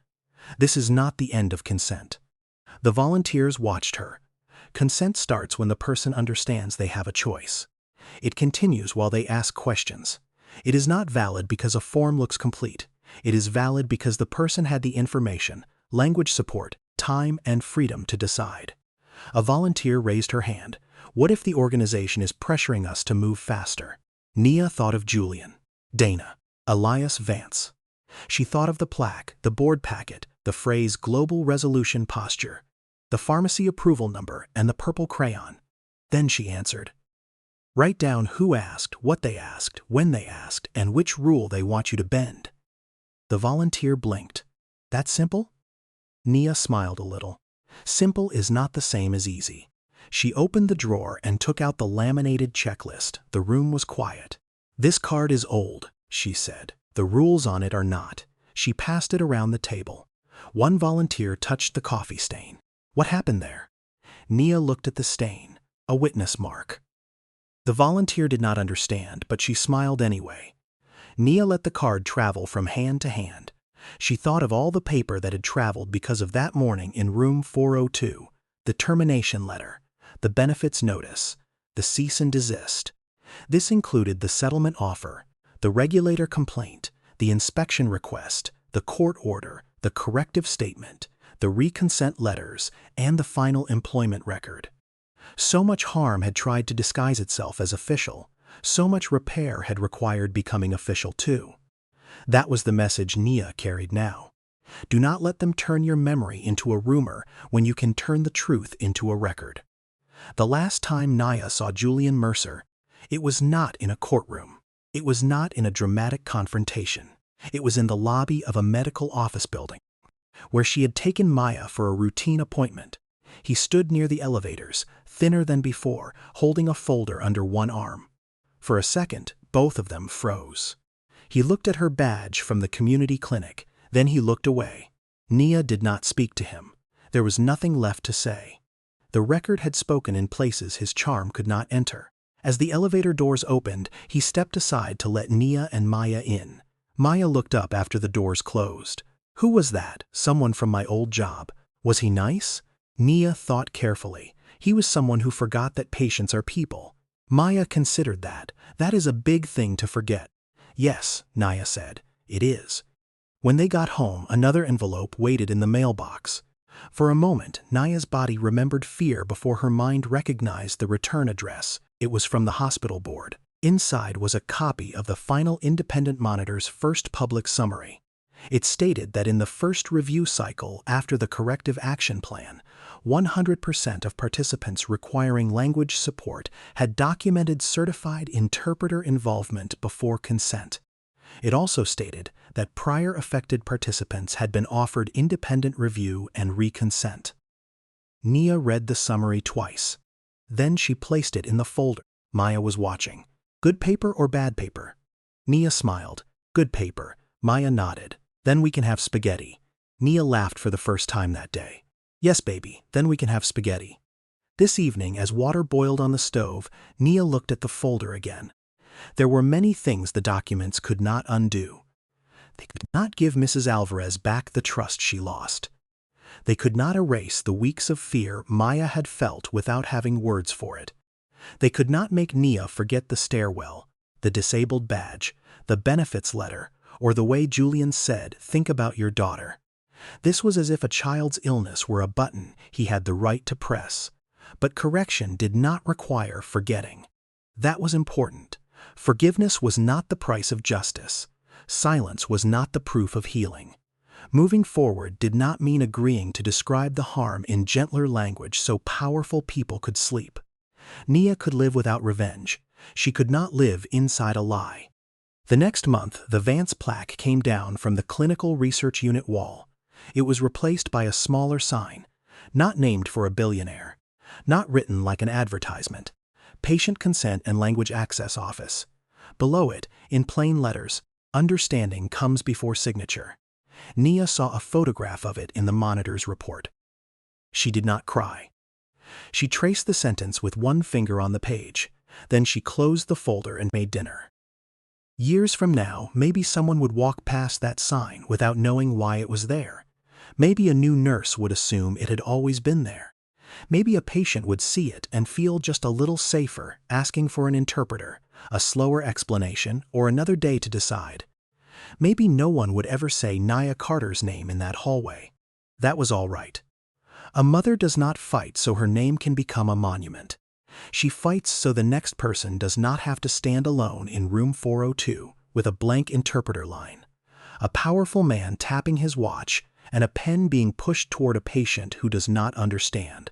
"This is not the end of consent." The volunteers watched her. Consent starts when the person understands they have a choice. It continues while they ask questions. It is not valid because a form looks complete. It is valid because the person had the information, language support, time, and freedom to decide. A volunteer raised her hand. "What if the organization is pressuring us to move faster?" Nia thought of Julian, Dana, Elias Vance. She thought of the plaque, the board packet, the phrase "Global Resolution Posture," the pharmacy approval number, and the purple crayon. Then she answered, "Write down who asked, what they asked, when they asked, and which rule they want you to bend." The volunteer blinked. "That simple?" Nia smiled a little. Simple is not the same as easy. She opened the drawer and took out the laminated checklist. The room was quiet. "This card is old," she said. "The rules on it are not." She passed it around the table. One volunteer touched the coffee stain. "What happened there?" Nia looked at the stain. A witness mark. The volunteer did not understand, but she smiled anyway. Nia let the card travel from hand to hand. She thought of all the paper that had traveled because of that morning in room 402, the termination letter, the benefits notice, the cease and desist. This included the settlement offer, the regulator complaint, the inspection request, the court order, the corrective statement, the reconsent letters, and the final employment record. So much harm had tried to disguise itself as official, so much repair had required becoming official too. That was the message Nia carried now. Do not let them turn your memory into a rumor when you can turn the truth into a record. The last time Nia saw Julian Mercer, it was not in a courtroom. It was not in a dramatic confrontation. It was in the lobby of a medical office building, where she had taken Maya for a routine appointment. He stood near the elevators, thinner than before, holding a folder under one arm. For a second, both of them froze. He looked at her badge from the community clinic, then he looked away. Nia did not speak to him. There was nothing left to say. The record had spoken in places his charm could not enter. As the elevator doors opened, he stepped aside to let Nia and Maya in. Maya looked up after the doors closed. Who was that? Someone from my old job. Was he nice? Nia thought carefully. He was someone who forgot that patients are people. Maya considered that. That is a big thing to forget. Yes, Nia said. It is. When they got home, another envelope waited in the mailbox. For a moment, Nia's body remembered fear before her mind recognized the return address. It was from the hospital board. Inside was a copy of the final independent monitor's first public summary. It stated that in the first review cycle after the corrective action plan, 100% of participants requiring language support had documented certified interpreter involvement before consent. It also stated that prior affected participants had been offered independent review and reconsent. Nia read the summary twice. Then she placed it in the folder. Maya was watching. Good paper or bad paper? Nia smiled. Good paper. Maya nodded. Then we can have spaghetti. Nia laughed for the first time that day. Yes, baby, then we can have spaghetti. This evening, as water boiled on the stove, Nia looked at the folder again. There were many things the documents could not undo. They could not give Mrs. Alvarez back the trust she lost. They could not erase the weeks of fear Maya had felt without having words for it. They could not make Nia forget the stairwell, the disabled badge, the benefits letter, or the way Julian said, "Think about your daughter." This was as if a child's illness were a button he had the right to press. But correction did not require forgetting. That was important. Forgiveness was not the price of justice. Silence was not the proof of healing. Moving forward did not mean agreeing to describe the harm in gentler language so powerful people could sleep. Nia could live without revenge. She could not live inside a lie. The next month, the Vance plaque came down from the Clinical Research Unit wall. It was replaced by a smaller sign, not named for a billionaire, not written like an advertisement. Patient Consent and Language Access Office. Below it, in plain letters, understanding comes before signature. Nia saw a photograph of it in the monitor's report. She did not cry. She traced the sentence with one finger on the page. Then she closed the folder and made dinner. Years from now, maybe someone would walk past that sign without knowing why it was there. Maybe a new nurse would assume it had always been there. Maybe a patient would see it and feel just a little safer asking for an interpreter, a slower explanation, or another day to decide. Maybe no one would ever say Nia Carter's name in that hallway. That was all right. A mother does not fight so her name can become a monument. She fights so the next person does not have to stand alone in room 402 with a blank interpreter line, a powerful man tapping his watch, and a pen being pushed toward a patient who does not understand.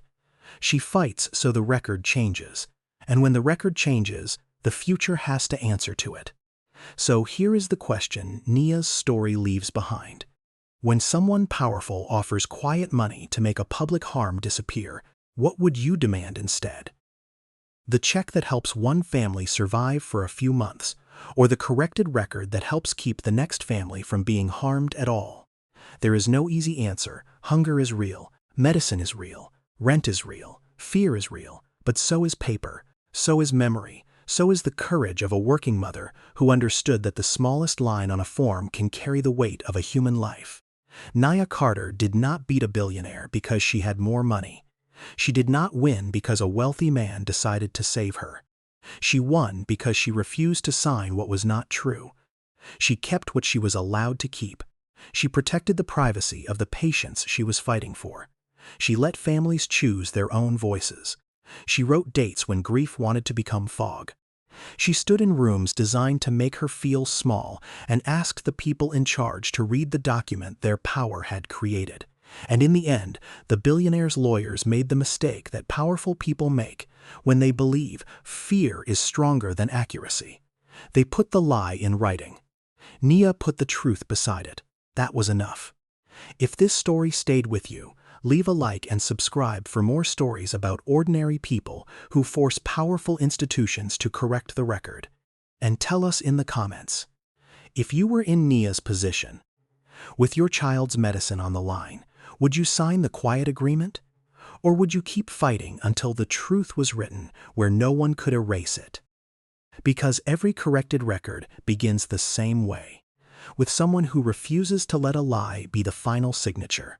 She fights so the record changes, and when the record changes, the future has to answer to it. So here is the question Nia's story leaves behind. When someone powerful offers quiet money to make a public harm disappear, what would you demand instead? The check that helps one family survive for a few months, or the corrected record that helps keep the next family from being harmed at all? There is no easy answer. Hunger is real, medicine is real, rent is real, fear is real, but so is paper, so is memory, So is the courage of a working mother who understood that the smallest line on a form can carry the weight of a human life. Nia Carter did not beat a billionaire because she had more money. She did not win because a wealthy man decided to save her. She won because she refused to sign what was not true. She kept what she was allowed to keep. She protected the privacy of the patients she was fighting for. She let families choose their own voices. She wrote dates when grief wanted to become fog. She stood in rooms designed to make her feel small and asked the people in charge to read the document their power had created. And in the end, the billionaire's lawyers made the mistake that powerful people make when they believe fear is stronger than accuracy. They put the lie in writing. Nia put the truth beside it. That was enough. If this story stayed with you, leave a like and subscribe for more stories about ordinary people who force powerful institutions to correct the record. And tell us in the comments, if you were in Nia's position, with your child's medicine on the line, would you sign the quiet agreement? Or would you keep fighting until the truth was written where no one could erase it? Because every corrected record begins the same way, with someone who refuses to let a lie be the final signature.